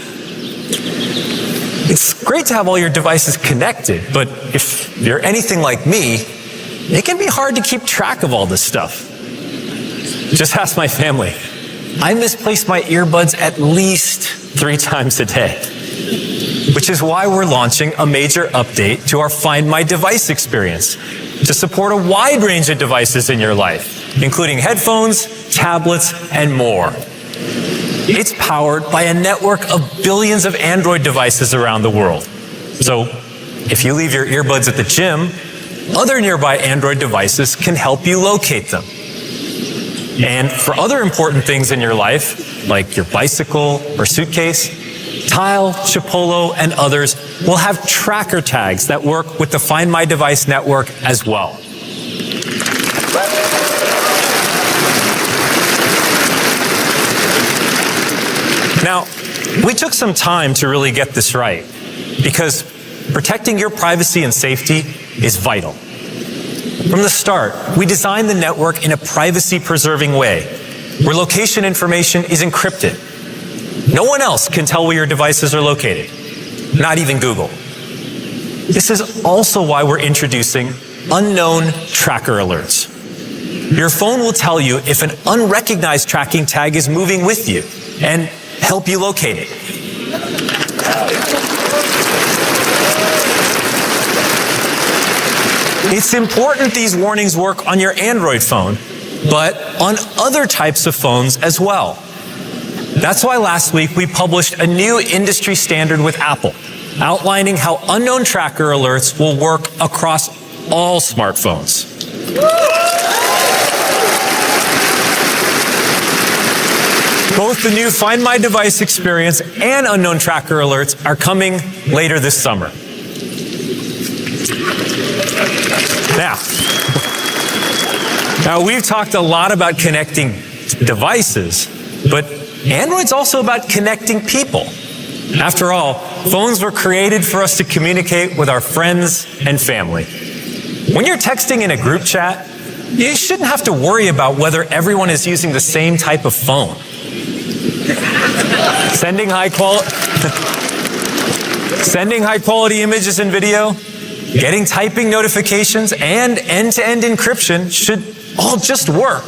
It's great to have all your devices connected, but if you're anything like me, it can be hard to keep track of all this stuff. Just ask my family. I misplace my earbuds at least 3 times a day, which is why we're launching a major update to our Find My Device experience to support a wide range of devices in your life, including headphones, tablets, and more. It's powered by a network of billions of Android devices around the world. So if you leave your earbuds at the gym, other nearby Android devices can help you locate them. And for other important things in your life, like your bicycle or suitcase, Tile, Chipolo, and others will have tracker tags that work with the Find My Device network as well. Now, we took some time to really get this right, because protecting your privacy and safety is vital. From the start, we designed the network in a privacy-preserving way, where location information is encrypted. No one else can tell where your devices are located, not even Google. This is also why we're introducing unknown tracker alerts. Your phone will tell you if an unrecognized tracking tag is moving with you and help you locate it. It's important these warnings work on your Android phone, but on other types of phones as well. That's why last week we published a new industry standard with Apple, outlining how unknown tracker alerts will work across all smartphones. Both the new Find My Device experience and unknown tracker alerts are coming later this summer. Now we've talked a lot about connecting devices, but Android's also about connecting people. After all, phones were created for us to communicate with our friends and family. When you're texting in a group chat, you shouldn't have to worry about whether everyone is using the same type of phone. Sending high quality images and video, getting typing notifications, and end-to-end encryption should all just work.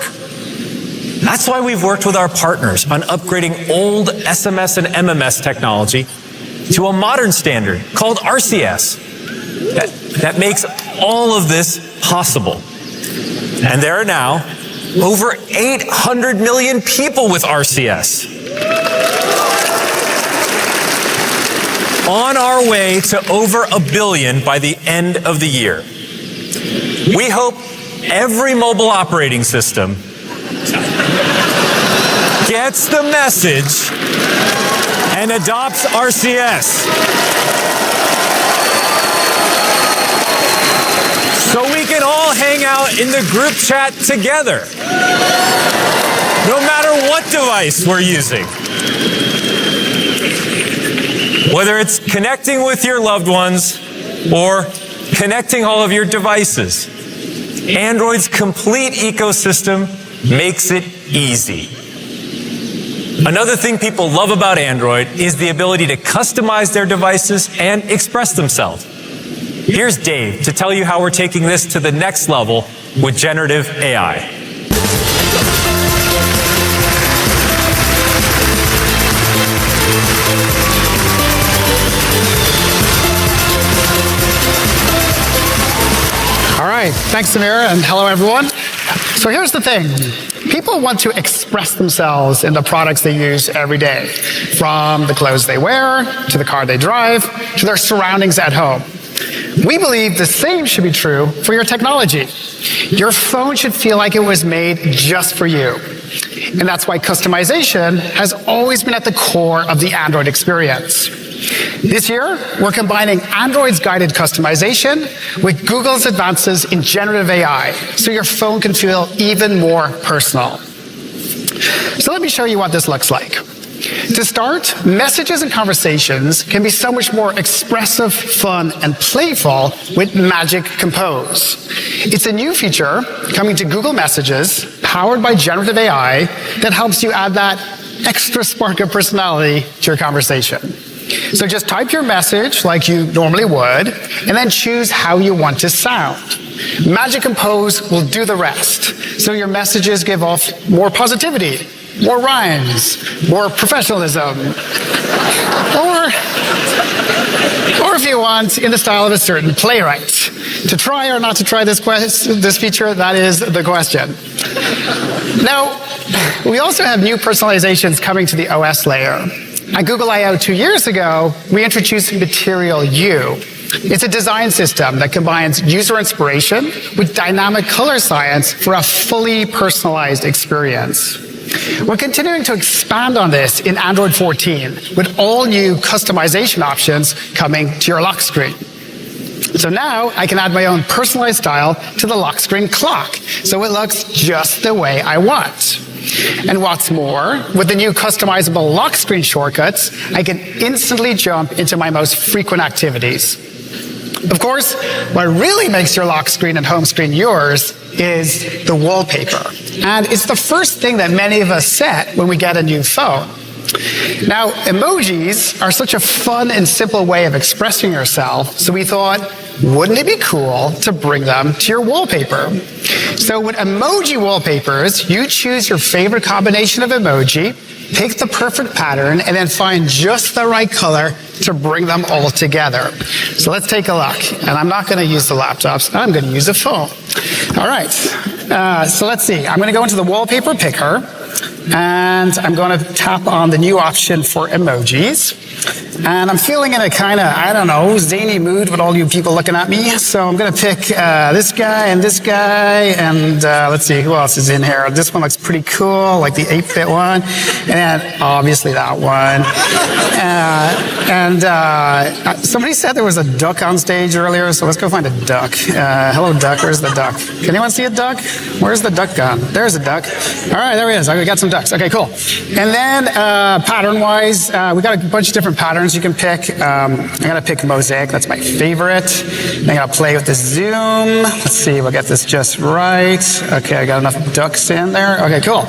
That's why we've worked with our partners on upgrading old SMS and MMS technology to a modern standard called RCS that makes all of this possible. And there are now over 800 million people with RCS. On our way to over 1 billion by the end of the year. We hope every mobile operating system gets the message and adopts RCS. So we can all hang out in the group chat together, no matter what device we're using. Whether it's connecting with your loved ones or connecting all of your devices, Android's complete ecosystem makes it easy. Another thing people love about Android is the ability to customize their devices and express themselves. Here's Dave to tell you how we're taking this to the next level with generative AI.
All right, thanks, Samira, and hello, everyone. So here's the thing. People want to express themselves in the products they use every day, from the clothes they wear, to the car they drive, to their surroundings at home. We believe the same should be true for your technology. Your phone should feel like it was made just for you. And that's why customization has always been at the core of the Android experience. This year, we're combining Android's guided customization with Google's advances in generative AI, so your phone can feel even more personal. So let me show you what this looks like. To start, messages and conversations can be so much more expressive, fun, and playful with Magic Compose. It's a new feature coming to Google Messages, powered by generative AI, that helps you add that extra spark of personality to your conversation. So just type your message like you normally would, and then choose how you want to sound. Magic Compose will do the rest. So your messages give off more positivity, more rhymes, more professionalism, or if you want, in the style of a certain playwright. To try or not to try this feature, that is the question. Now, we also have new personalizations coming to the OS layer. At Google I/O 2 years ago, we introduced Material U. It's a design system that combines user inspiration with dynamic color science for a fully personalized experience. We're continuing to expand on this in Android 14 with all new customization options coming to your lock screen. So now I can add my own personalized style to the lock screen clock, so it looks just the way I want. And what's more, with the new customizable lock screen shortcuts, I can instantly jump into my most frequent activities. Of course, what really makes your lock screen and home screen yours is the wallpaper. And it's the first thing that many of us set when we get a new phone. Now, emojis are such a fun and simple way of expressing yourself, so we thought, wouldn't it be cool to bring them to your wallpaper? So with emoji wallpapers, you choose your favorite combination of emoji, pick the perfect pattern, and then find just the right color to bring them all together. So let's take a look. And I'm not going to use the laptops. I'm going to use a phone. All right. So let's see. I'm going to go into the wallpaper picker, and I'm going to tap on the new option for emojis. And I'm feeling in a kind of, I don't know, zany mood with all you people looking at me. So I'm going to pick this guy, and let's see, who else is in here? This one looks pretty cool, like the 8-bit one. And obviously that one. Somebody said there was a duck on stage earlier, so let's go find a duck. Hello, duck. Where's the duck? Can anyone see a duck? Where's the duck gone? There's a duck. All right, there he is. Okay, we got some ducks. Okay, cool. And then pattern-wise, we got a bunch of different patterns you can pick. I'm going to pick mosaic. That's my favorite. Then I'm going to play with the zoom. Let's see if we'll get this just right. Okay, I got enough ducks in there. Okay, cool.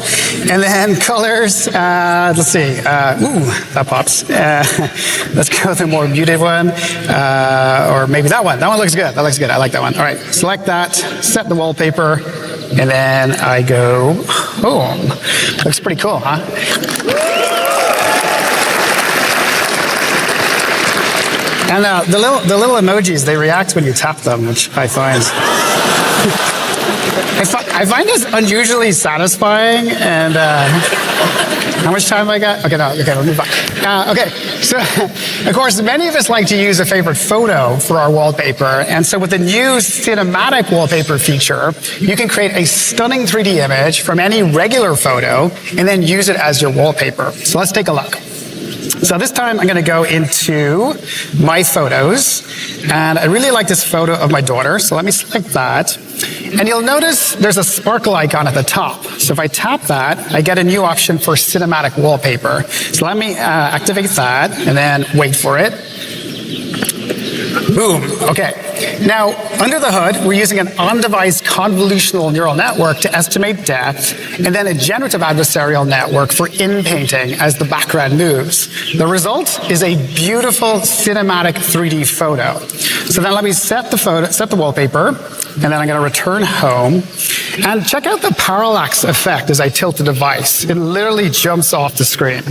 And then colors. Let's see. Ooh, that pops. Let's go with a more muted one. Or maybe that one. That one looks good. That looks good. I like that one. All right, select that. Set the wallpaper. And then I go home. Looks pretty cool, huh? And the little emojis, they react when you tap them, which I find I find this unusually satisfying. And how much time have I got? Okay, we'll move on. Okay, so of course, many of us like to use a favorite photo for our wallpaper. And so with the new cinematic wallpaper feature, you can create a stunning 3D image from any regular photo and then use it as your wallpaper. So let's take a look. So this time I'm going to go into my photos, and I really like this photo of my daughter, so let me select that. And you'll notice there's a sparkle icon at the top. So if I tap that, I get a new option for cinematic wallpaper. So let me activate that and then wait for it. Boom. Okay. Now, under the hood, we're using an on-device convolutional neural network to estimate depth, and then a generative adversarial network for in-painting as the background moves. The result is a beautiful cinematic 3D photo. So then let me set the wallpaper, and then I'm going to return home. And check out the parallax effect as I tilt the device. It literally jumps off the screen.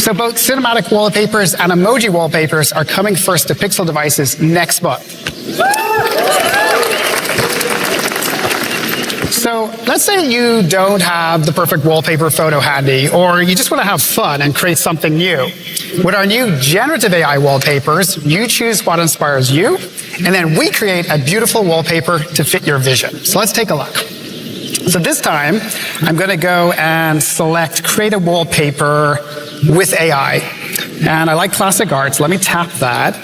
So both cinematic wallpapers and emoji wallpapers are coming first to Pixel devices next month. So let's say you don't have the perfect wallpaper photo handy, or you just want to have fun and create something new. With our new generative AI wallpapers, you choose what inspires you, and then we create a beautiful wallpaper to fit your vision. So let's take a look. So this time, I'm going to go and select Create a Wallpaper with AI. And I like classic art, so let me tap that.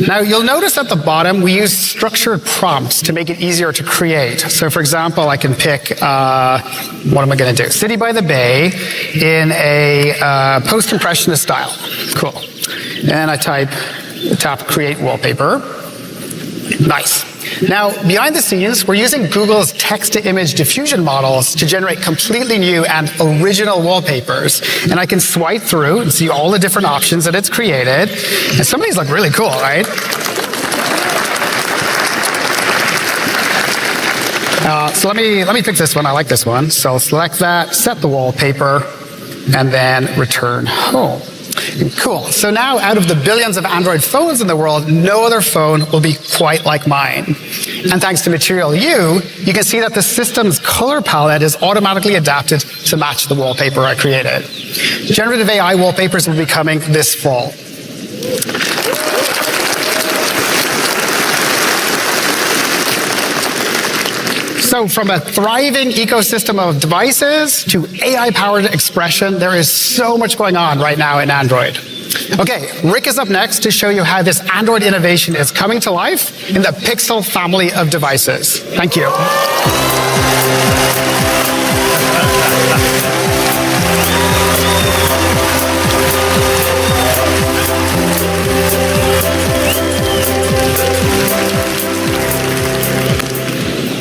Now, you'll notice at the bottom, we use structured prompts to make it easier to create. So for example, I can pick, what am I going to do? City by the Bay in a post-impressionist style. Cool. And I tap Create Wallpaper. Nice. Now, behind the scenes, we're using Google's text-to-image diffusion models to generate completely new and original wallpapers. And I can swipe through and see all the different options that it's created. And some of these look really cool, right? So let me pick this one. I like this one. So I'll select that, set the wallpaper, and then return home. Cool. So now, out of the billions of Android phones in the world, no other phone will be quite like mine. And thanks to Material U, you can see that the system's color palette is automatically adapted to match the wallpaper I created. Generative AI wallpapers will be coming this fall. So from a thriving ecosystem of devices to AI-powered expression, there is so much going on right now in Android. Okay, Rick is up next to show you how this Android innovation is coming to life in the Pixel family of devices. Thank you.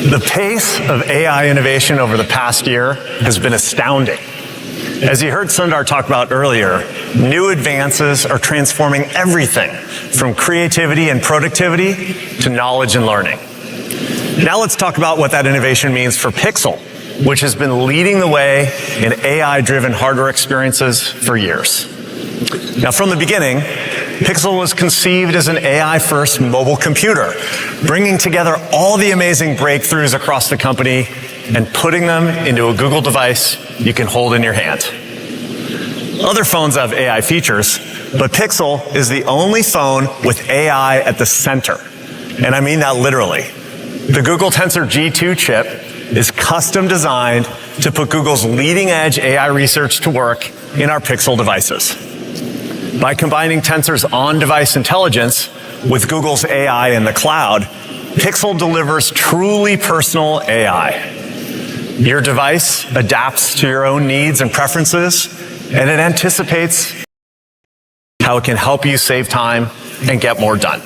The pace of AI innovation over the past year has been astounding. As you heard Sundar talk about earlier, new advances are transforming everything from creativity and productivity to knowledge and learning. Now let's talk about what that innovation means for Pixel, which has been leading the way in AI-driven hardware experiences for years. Now, from the beginning, Pixel was conceived as an AI-first mobile computer, bringing together all the amazing breakthroughs across the company and putting them into a Google device you can hold in your hand. Other phones have AI features, but Pixel is the only phone with AI at the center. And I mean that literally. The Google Tensor G2 chip is custom designed to put Google's leading-edge AI research to work in our Pixel devices. By combining Tensor's on-device intelligence with Google's AI in the cloud, Pixel delivers truly personal AI. Your device adapts to your own needs and preferences, and it anticipates how it can help you save time and get more done.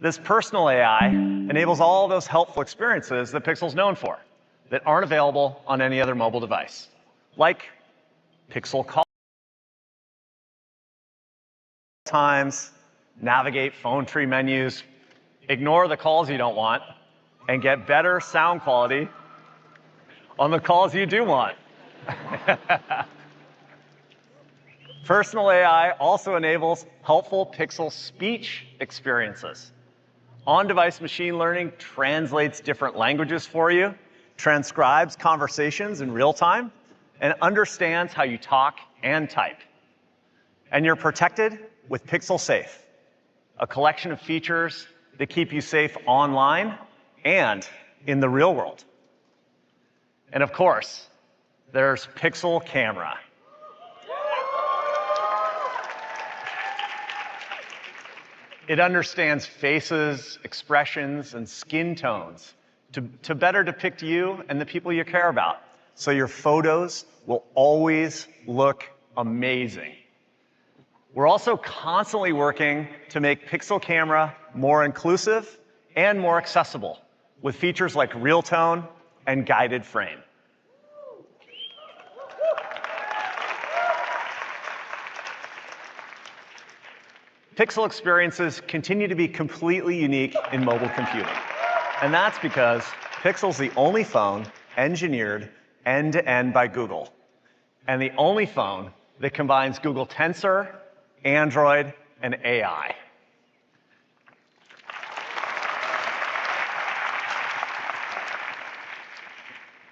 This personal AI enables all those helpful experiences that Pixel's known for that aren't available on any other mobile device, like Pixel Call times, navigate phone tree menus, ignore the calls you don't want, and get better sound quality on the calls you do want. Personal AI also enables helpful Pixel speech experiences. On-device machine learning translates different languages for you, transcribes conversations in real time, and understands how you talk and type. And you're protected with Pixel Safe, a collection of features that keep you safe online and in the real world. And of course, there's Pixel Camera. It understands faces, expressions, and skin tones to better depict you and the people you care about, so your photos will always look amazing. We're also constantly working to make Pixel Camera more inclusive and more accessible with features like Real Tone and Guided Frame. Pixel experiences continue to be completely unique in mobile computing. And that's because Pixel's the only phone engineered end-to-end by Google, and the only phone that combines Google Tensor, Android, and AI.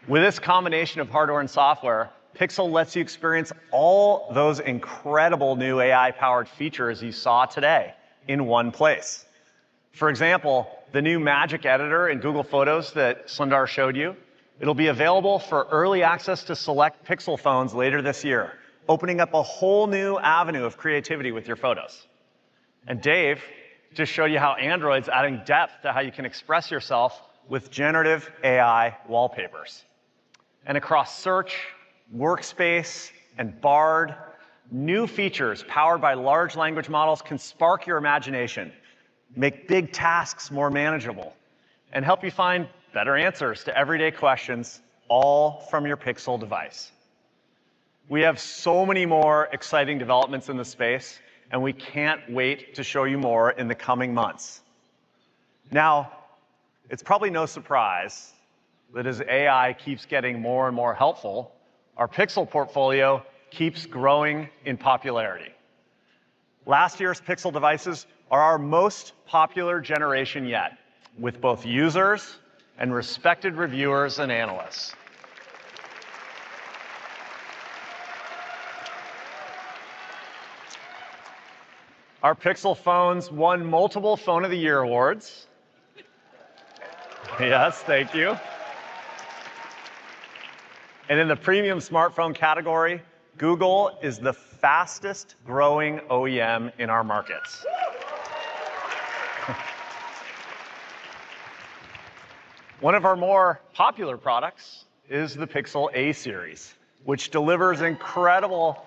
With this combination of hardware and software, Pixel lets you experience all those incredible new AI-powered features you saw today in one place. For example, the new Magic Editor in Google Photos that Sundar showed you, it'll be available for early access to select Pixel phones later this year, opening up a whole new avenue of creativity with your photos. And Dave just showed you how Android's adding depth to how you can express yourself with generative AI wallpapers. And across Search, Workspace, and Bard, new features powered by large language models can spark your imagination,
make big tasks more manageable, and help you find better answers to everyday questions, all from your Pixel device. We have so many more exciting developments in the space, and we can't wait to show you more in the coming months. Now, it's probably no surprise that as AI keeps getting more and more helpful, our Pixel portfolio keeps growing in popularity. Last year's Pixel devices are our most popular generation yet, with both users and respected reviewers and analysts. Our Pixel phones won multiple Phone of the Year awards. Yes, thank you. And in the premium smartphone category, Google is the fastest growing OEM in our markets. One of our more popular products is the Pixel A series, which delivers incredible,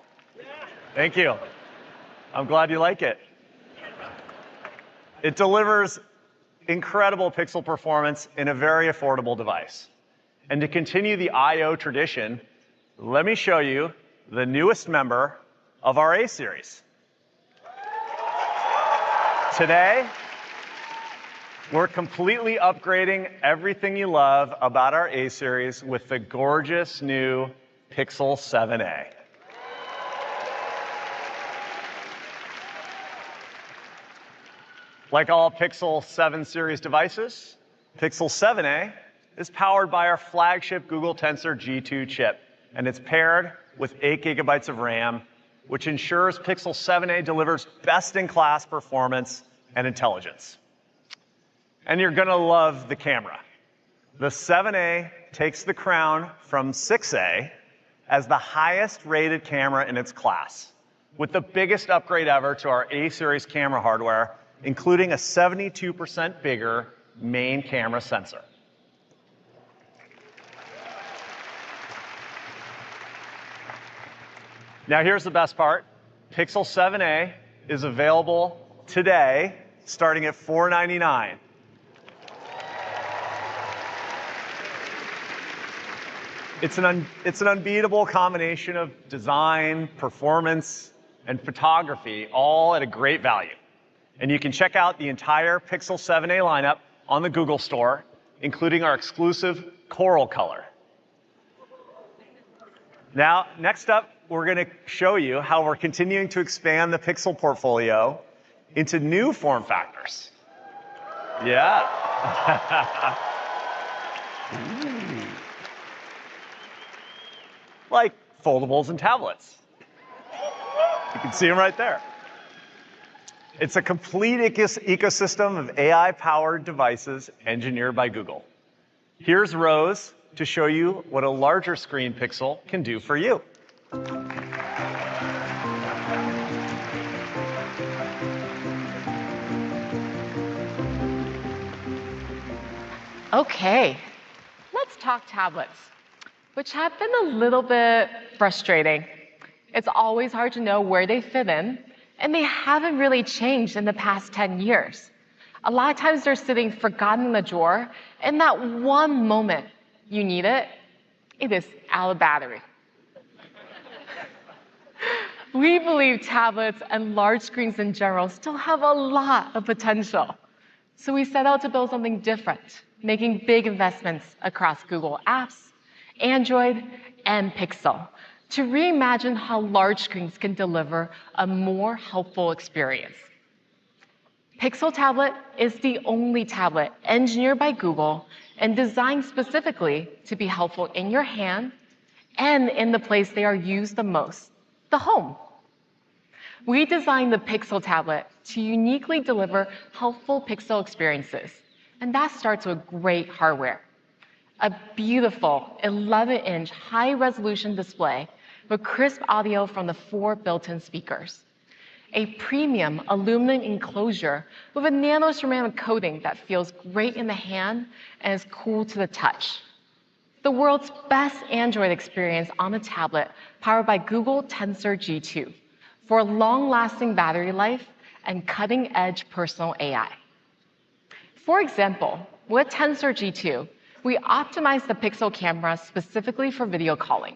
thank you. I'm glad you like it. It delivers incredible Pixel performance in a very affordable device. And to continue the I/O tradition, let me show you the newest member of our A series. Today, we're completely upgrading everything you love about our A series with the gorgeous new Pixel 7a. Like all Pixel 7 series devices, Pixel 7a is powered by our flagship Google Tensor G2 chip, and it's paired with 8 gigabytes of RAM, which ensures Pixel 7a delivers best-in-class performance and intelligence. And you're gonna love the camera. The 7a takes the crown from 6a as the highest-rated camera in its class, with the biggest upgrade ever to our A-series camera hardware, including a 72% bigger main camera sensor. Now here's the best part. Pixel 7a is available today, starting at $499. It's an unbeatable combination of design, performance, and photography, all at a great value. And you can check out the entire Pixel 7a lineup on the Google Store, including our exclusive coral color. Now, next up, we're going to show you how we're continuing to expand the Pixel portfolio into new form factors. Yeah. Like foldables and tablets. You can see them right there. It's a complete ecosystem of AI-powered devices engineered by Google. Here's Rose to show you what a larger screen Pixel can do for you.
Okay, let's talk tablets, which have been a little bit frustrating. It's always hard to know where they fit in, and they haven't really changed in the past 10 years. A lot of times they're sitting forgotten in the drawer, and that one moment you need it, it is out of battery. We believe tablets and large screens in general still have a lot of potential. So we set out to build something different, making big investments across Google Apps, Android, and Pixel to reimagine how large screens can deliver a more helpful experience. Pixel Tablet is the only tablet engineered by Google and designed specifically to be helpful in your hand and in the place they are used the most, the home. We designed the Pixel Tablet to uniquely deliver helpful Pixel experiences, and that starts with great hardware. A beautiful 11-inch high-resolution display with crisp audio from the 4 built-in speakers. A premium aluminum enclosure with a nano-ceramic coating that feels great in the hand and is cool to the touch. The world's best Android experience on a tablet powered by Google Tensor G2 for long-lasting battery life and cutting-edge personal AI. For example, with Tensor G2, we optimized the Pixel camera specifically for video calling.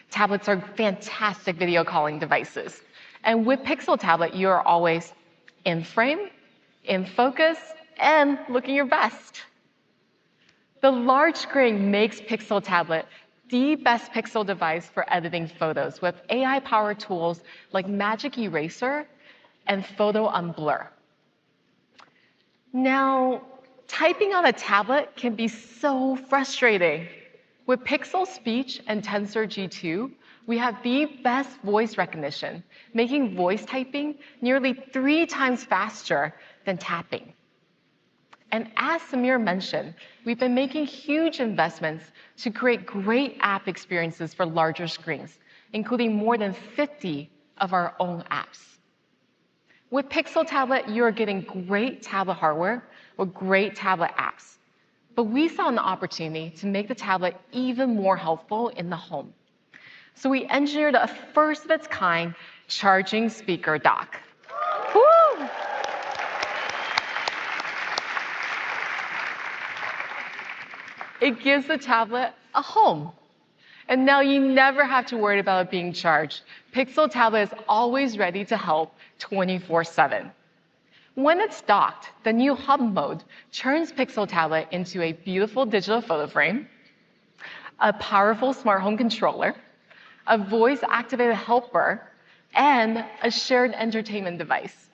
Tablets are fantastic video calling devices. And with Pixel Tablet, you are always in frame, in focus, and looking your best. The large screen makes Pixel Tablet the best Pixel device for editing photos with AI-powered tools like Magic Eraser and Photo Unblur. Now, typing on a tablet can be so frustrating. With Pixel Speech and Tensor G2, we have the best voice recognition, making voice typing nearly 3 times faster than tapping. And as Samir mentioned, we've been making huge investments to create great app experiences for larger screens, including more than 50 of our own apps. With Pixel Tablet, you're getting great tablet hardware with great tablet apps. But we saw an opportunity to make the tablet even more helpful in the home. So we engineered a first-of-its-kind charging speaker dock. Woo! It gives the tablet a home. And now you never have to worry about it being charged. Pixel Tablet is always ready to help 24/7. When it's docked, the new hub mode turns Pixel Tablet into a beautiful digital photo frame, a powerful smart home controller, a voice-activated helper, and a shared entertainment device.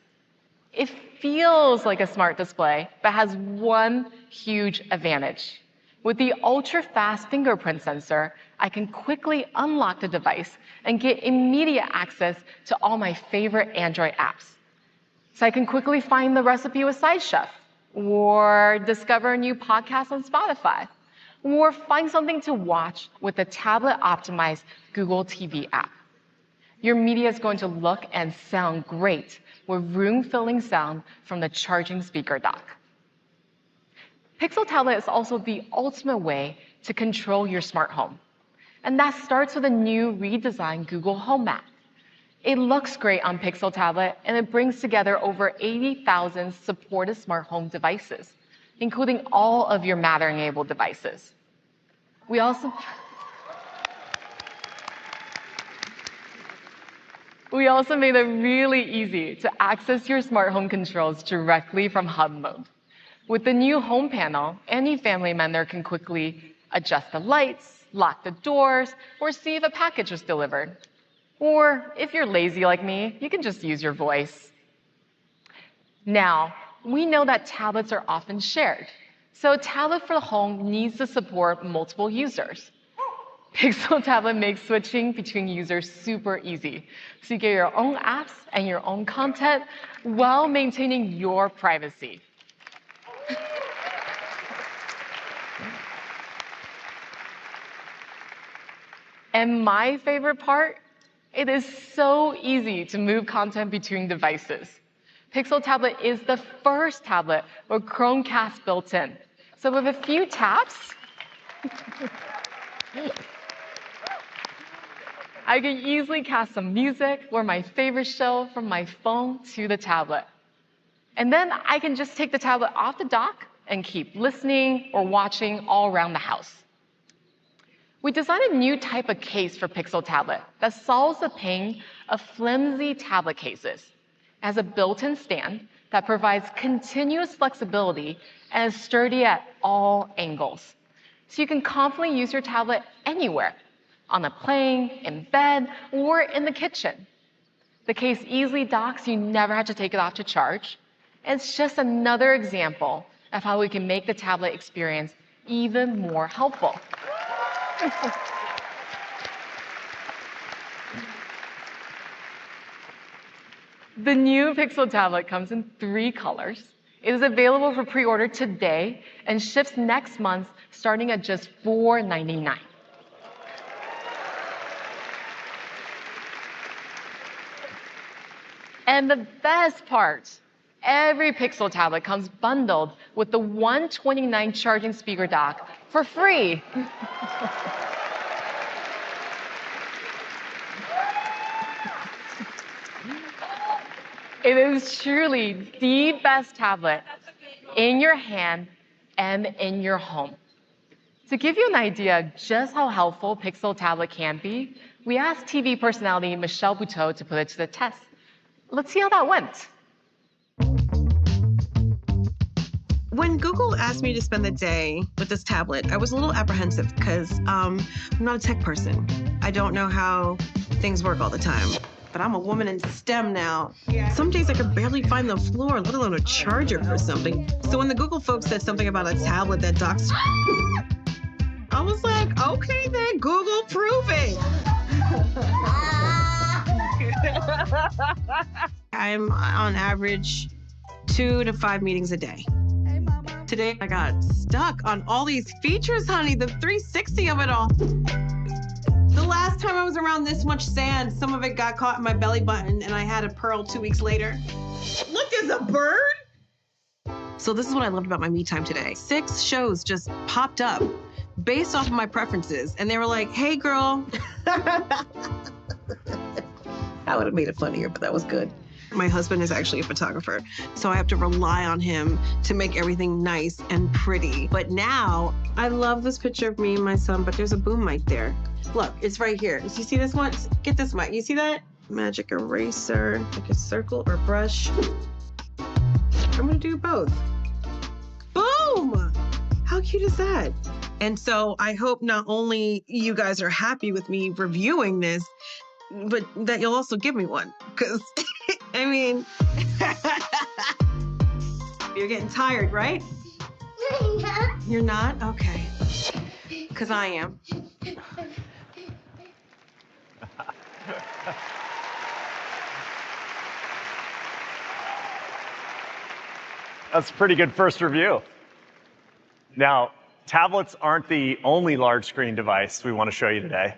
It feels like a smart display, but has one huge advantage. With the ultra-fast fingerprint sensor, I can quickly unlock the device and get immediate access to all my favorite Android apps. So I can quickly find the recipe with Side Chef, or discover a new podcast on Spotify, or find something to watch with the tablet-optimized Google TV app. Your media is going to look and sound great with room-filling sound from the charging speaker dock. Pixel Tablet is also the ultimate way to control your smart home. And that starts with a new redesigned Google Home app. It looks great on Pixel Tablet, and it brings together over 80,000 supported smart home devices, including all of your Matter-enabled devices. We also made it really easy to access your smart home controls directly from hub mode. With the new home panel, any family member can quickly adjust the lights, lock the doors, or see if a package was delivered. Or if you're lazy like me, you can just use your voice. Now, we know that tablets are often shared. So a tablet for the home needs to support multiple users. Pixel Tablet makes switching between users super easy. So you get your own apps and your own content while maintaining your privacy. And my favorite part, it is so easy to move content between devices. Pixel Tablet is the first tablet with Chromecast built in. So with a few taps, I can easily cast some music or my favorite show from my phone to the tablet. And then I can just take the tablet off the dock and keep listening or watching all around the house. We designed a new type of case for Pixel Tablet that solves the pain of flimsy tablet cases. It has a built-in stand that provides continuous flexibility and is sturdy at all angles. So you can confidently use your tablet anywhere, on a plane, in bed, or in the kitchen. The case easily docks, you never have to take it off to charge. It's just another example of how we can make the tablet experience even more helpful. The new Pixel Tablet comes in 3 colors. It is available for pre-order today and ships next month, starting at just $4.99. And the best part, every Pixel Tablet comes bundled with the 129 charging speaker dock for free. It is truly the best tablet in your hand and in your home. To give you an idea just how helpful Pixel Tablet can be, we asked TV personality Michelle Buteau to put it to the test. Let's see how that went.
When Google asked me to spend the day with this tablet, I was a little apprehensive because I'm not a tech person. I don't know how things work all the time. But I'm a woman in STEM now. Some days I could barely find the floor, let alone a charger for something. So when the Google folks said something about a tablet that docks, I was like, okay then, Google, prove it. I'm on average 2 to 5 meetings a day. Today I got stuck on all these features, honey, the 360 of it all. The last time I was around this much sand, some of it got caught in my belly button and I had a pearl 2 weeks later. Look, there's a bird. So this is what I loved about my me time today. 6 shows just popped up based off of my preferences. And they were like, hey girl. I would have made it funnier, but that was good. My husband is actually a photographer, so I have to rely on him to make everything nice and pretty. But now, I love this picture of me and my son, but there's a boom mic there. Look, it's right here. You see this one? Get this mic. You see that? Magic eraser, like a circle or brush. I'm gonna do both. Boom! How cute is that? And so I hope not only you guys are happy with me reviewing this, but that you'll also give me one, because I mean, you're getting tired, right? You're not? Okay. Because I am.
That's a pretty good first review. Now, tablets aren't the only large screen device we want to show you today.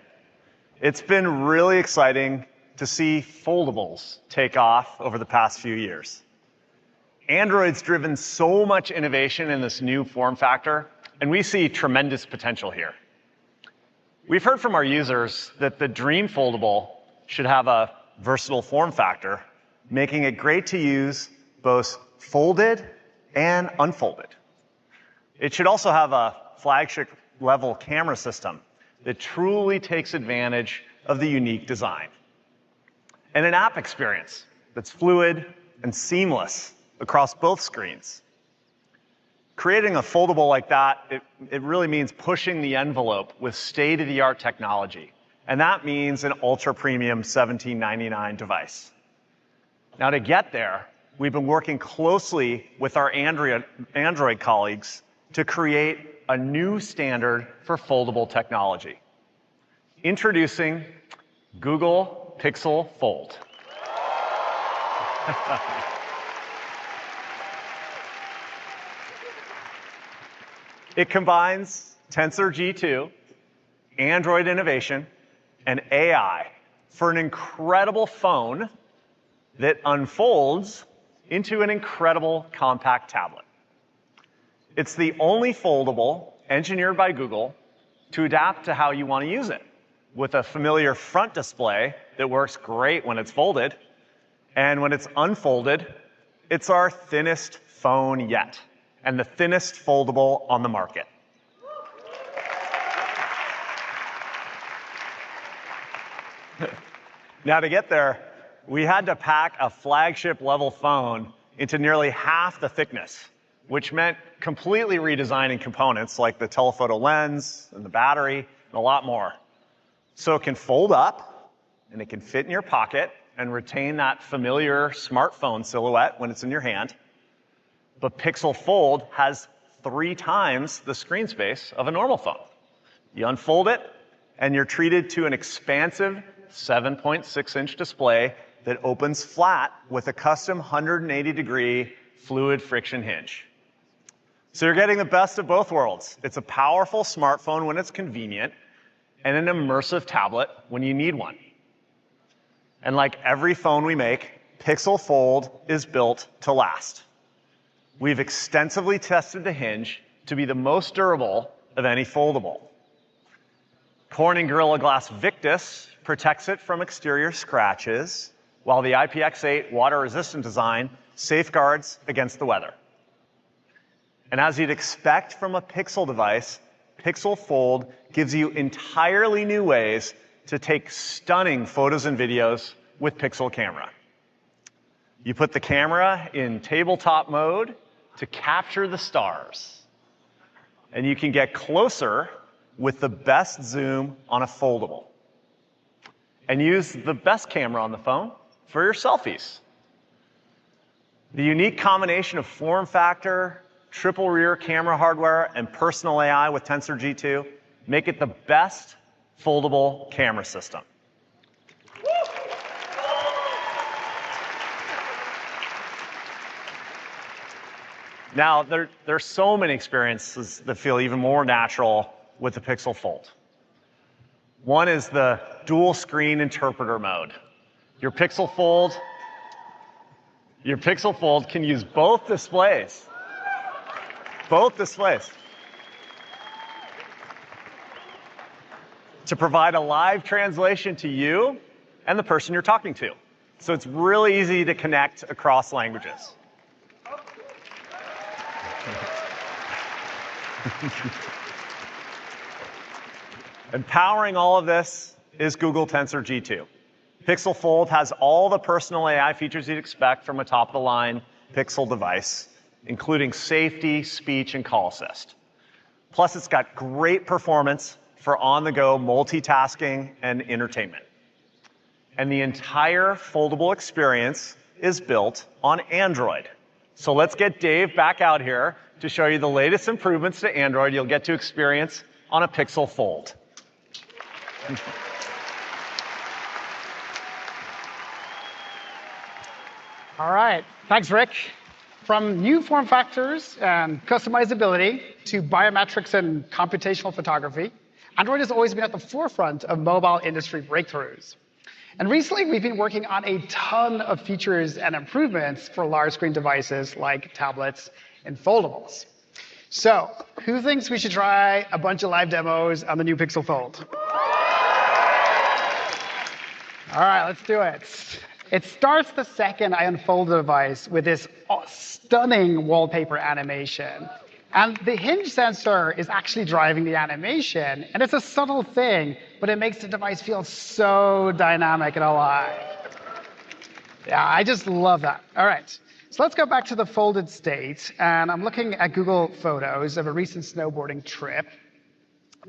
It's been really exciting to see foldables take off over the past few years. Android's driven so much innovation in this new form factor, and we see tremendous potential here. We've heard from our users that the Dream Foldable should have a versatile form factor, making it great to use both folded and unfolded. It should also have a flagship-level camera system that truly takes advantage of the unique design. And an app experience that's fluid and seamless across both screens. Creating a foldable like that, it really means pushing the envelope with state-of-the-art technology. And that means an ultra-premium $17.99 device. Now to get there, we've been working closely with our Android colleagues to create a new standard for foldable technology. Introducing Google Pixel Fold. It combines Tensor G2, Android innovation, and AI for an incredible phone that unfolds into an incredible compact tablet. It's the only foldable engineered by Google to adapt to how you want to use it, with a familiar front display that works great when it's folded, and when it's unfolded, it's our thinnest phone yet, and the thinnest foldable on the market. Now to get there, we had to pack a flagship level phone into nearly half the thickness, which meant completely redesigning components like the telephoto lens and the battery and a lot more. So it can fold up and it can fit in your pocket and retain that familiar smartphone silhouette when it's in your hand. But Pixel Fold has 3 times the screen space of a normal phone. You unfold it and you're treated to an expansive 7.6-inch display that opens flat with a custom 180-degree fluid friction hinge. So you're getting the best of both worlds. It's a powerful smartphone when it's convenient, and an immersive tablet when you need one. And like every phone we make, Pixel Fold is built to last. We've extensively tested the hinge to be the most durable of any foldable. Corning Gorilla Glass Victus protects it from exterior scratches, while the IPX8 water-resistant design safeguards against the weather. And as you'd expect from a Pixel device, Pixel Fold gives you entirely new ways to take stunning photos and videos with Pixel camera. You put the camera in tabletop mode to capture the stars. And you can get closer with the best zoom on a foldable. And use the best camera on the phone for your selfies. The unique combination of form factor, triple rear camera hardware, and personal AI with Tensor G2 make it the best foldable camera system. Now, there's so many experiences that feel even more natural with the Pixel Fold. One is the dual screen interpreter mode. Your Pixel Fold can use both displays. Both displays. To provide a live translation to you and the person you're talking to. So it's really easy to connect across languages. Empowering all of this is Google Tensor G2. Pixel Fold has all the personal AI features you'd expect from a top-of-the-line Pixel device, including safety, speech, and call assist. Plus, it's got great performance for on-the-go multitasking and entertainment. And the entire foldable experience is built on Android. So let's get Dave back out here to show you the latest improvements to Android you'll get to experience on a Pixel Fold.
All right, thanks, Rick. From new form factors and customizability to biometrics and computational photography, Android has always been at the forefront of mobile industry breakthroughs. And recently, we've been working on a ton of features and improvements for large screen devices like tablets and foldables. So, who thinks we should try a bunch of live demos on the new Pixel Fold? All right, let's do it. It starts the second I unfold the device with this stunning wallpaper animation. And the hinge sensor is actually driving the animation. And it's a subtle thing, but it makes the device feel so dynamic and alive. Yeah, I just love that. All right, so let's go back to the folded state. And I'm looking at Google Photos of a recent snowboarding trip.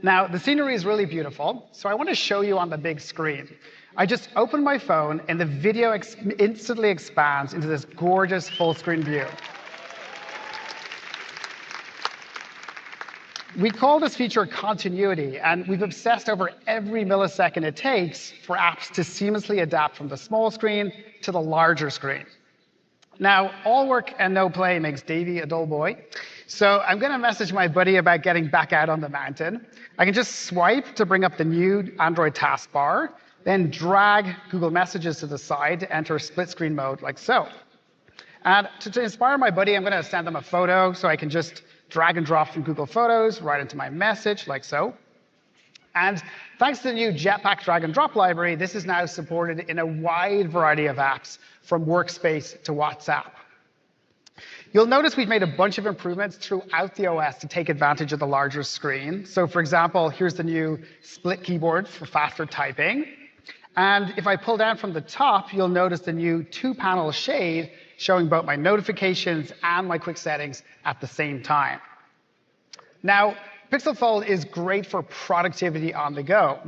Now, the scenery is really beautiful, so I want to show you on the big screen. I just open my phone, and the video instantly expands into this gorgeous full-screen view. We call this feature continuity, and we've obsessed over every millisecond it takes for apps to seamlessly adapt from the small screen to the larger screen. Now, all work and no play makes Davey a dull boy, so I'm going to message my buddy about getting back out on the mountain. I can just swipe to bring up the new Android taskbar, then drag Google Messages to the side to enter split screen mode like so. And to inspire my buddy, I'm going to send them a photo, so I can just drag and drop from Google Photos right into my message like so. And thanks to the new Jetpack drag and drop library, this is now supported in a wide variety of apps, from Workspace to WhatsApp. You'll notice we've made a bunch of improvements throughout the OS to take advantage of the larger screen. So for example, here's the new split keyboard for faster typing. And if I pull down from the top, you'll notice the new two-panel shade showing both my notifications and my quick settings at the same time. Now, Pixel Fold is great for productivity on the go.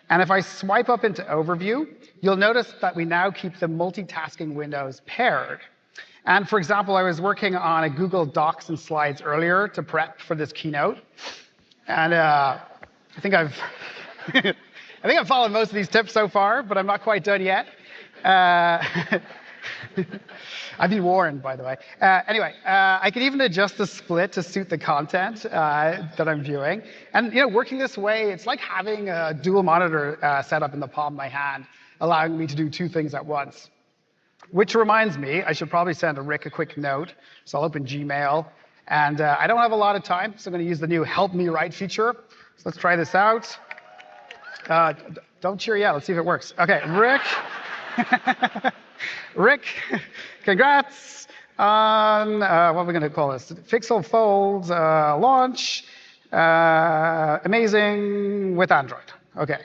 And if I swipe up into Overview, you'll notice that we now keep the multitasking windows paired. And for example, I was working on a Google Docs and Slides earlier to prep for this keynote. And I think I've followed most of these tips so far, but I'm not quite done yet. I've been warned, by the way. Anyway, I can even adjust the split to suit the content that I'm viewing. And working this way, it's like having a dual monitor set up in the palm of my hand, allowing me to do two things at once. Which reminds me, I should probably send Rick a quick note. So I'll open Gmail. And I don't have a lot of time, so I'm going to use the new Help Me Write feature. So let's try this out. Don't cheer yet. Let's see if it works. OK, Rick. Rick, congrats. on, what are we going to call this? Pixel Fold launch, amazing with Android. Okay.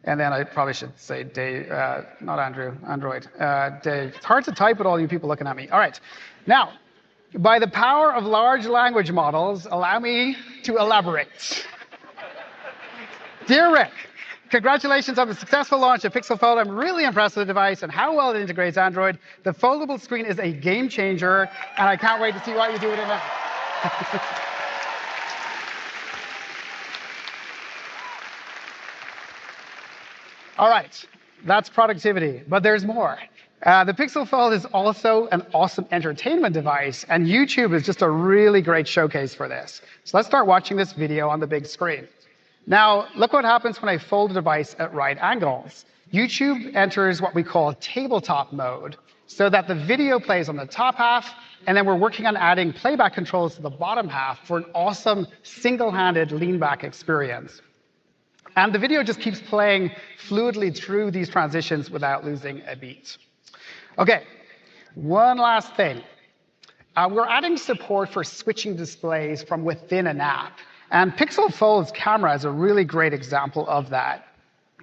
And then I probably should say Dave, not Andrew, Android. Dave. It's hard to type with all you people looking at me. All right. Now, by the power of large language models, allow me to elaborate. Dear Rick, congratulations on the successful launch of Pixel Fold. I'm really impressed with the device and how well it integrates Android. The foldable screen is a game changer, and I can't wait to see what you do with it now. All right, that's productivity, but there's more. The Pixel Fold is also an awesome entertainment device, and YouTube is just a really great showcase for this. So let's start watching this video on the big screen. Now, look what happens when I fold a device at right angles. YouTube enters what we call tabletop mode, so that the video plays on the top half, and then we're working on adding playback controls to the bottom half for an awesome single-handed lean-back experience. And the video just keeps playing fluidly through these transitions without losing a beat. OK, one last thing. We're adding support for switching displays from within an app. And Pixel Fold's camera is a really great example of that.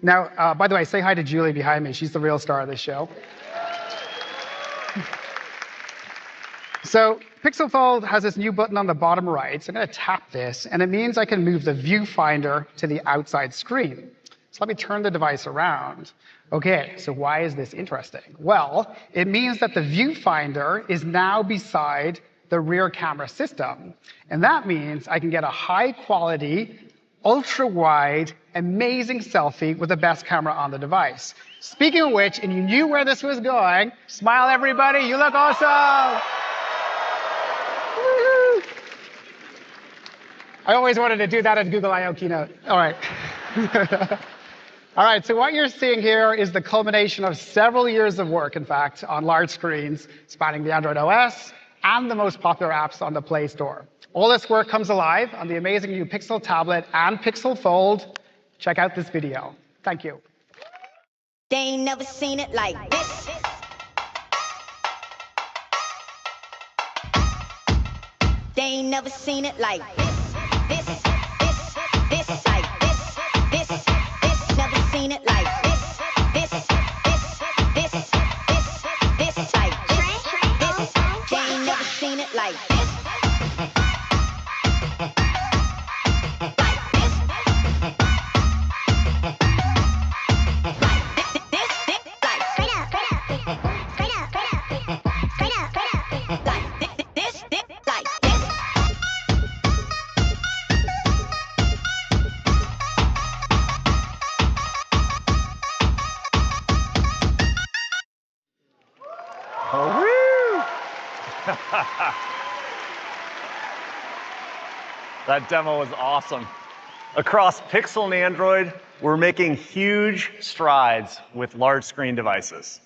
Now, by the way, say hi to Julie behind me. She's the real star of this show. So Pixel Fold has this new button on the bottom right. So I'm going to tap this, and it means I can move the viewfinder to the outside screen. So let me turn the device around. OK, so why is this interesting? Well, it means that the viewfinder is now beside the rear camera system. And that means I can get a high-quality, ultra-wide, amazing selfie with the best camera on the device. Speaking of which, and you knew where this was going, smile, everybody. You look awesome. Woo-hoo. I always wanted to do that at Google I/O Keynote. All right. All right, so what you're seeing here is the culmination of several years of work, in fact, on large screens, spanning the Android OS and the most popular apps on the Play Store. All this work comes alive on the amazing new Pixel tablet and Pixel Fold. Check out this video. Thank you.
They ain't never seen it like this. They ain't never seen it like this. This, like this, never seen it like this. This, like this. They ain't never seen it like this.
That demo was awesome. Across Pixel and Android, we're making huge strides with large screen devices.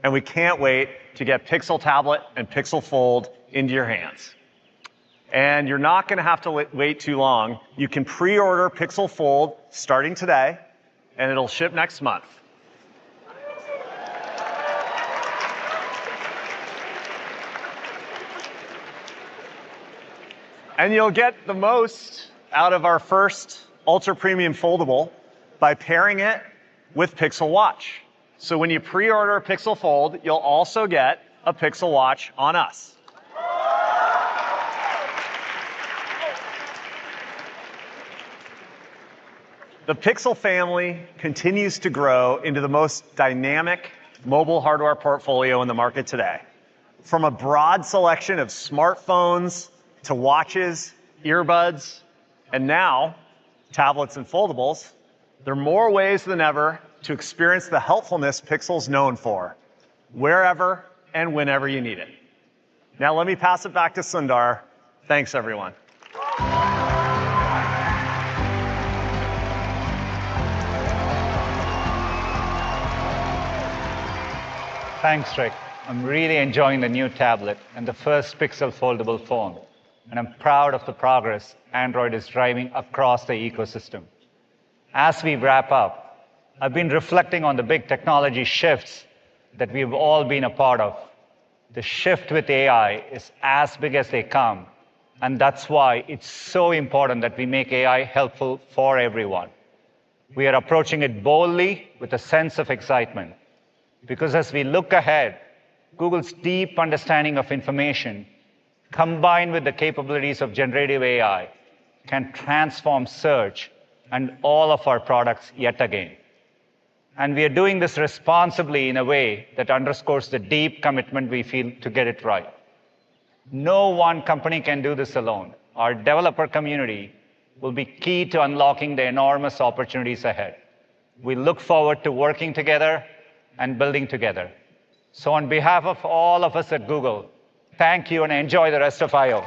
And we can't wait to get Pixel Tablet and Pixel Fold into your hands. And you're not going to have to wait too long. You can pre-order Pixel Fold starting today, and it'll ship next month. And you'll get the most out of our first ultra premium foldable by pairing it with Pixel Watch. So when you pre-order Pixel Fold, you'll also get a Pixel Watch on us. The Pixel family continues to grow into the most dynamic mobile hardware portfolio in the market today. From a broad selection of smartphones to watches, earbuds, and now tablets and foldables, there are more ways than ever to experience the helpfulness Pixel's known for, wherever and whenever you need it. Now let me pass it back to Sundar. Thanks, everyone.
Thanks, Rick. I'm really enjoying the new tablet and the first Pixel foldable phone. And I'm proud of the progress Android is driving across the ecosystem. As we wrap up, I've been reflecting on the big technology shifts that we've all been a part of. The shift with AI is as big as they come, and that's why it's so important that we make AI helpful for everyone. We are approaching it boldly with a sense of excitement, because as we look ahead, Google's deep understanding of information, combined with the capabilities of generative AI, can transform search and all of our products yet again. And we are doing this responsibly in a way that underscores the deep commitment we feel to get it right. No one company can do this alone. Our developer community will be key to unlocking the enormous opportunities ahead. We look forward to working together and building together. So on behalf of all of us at Google, thank you and enjoy the rest of I/O.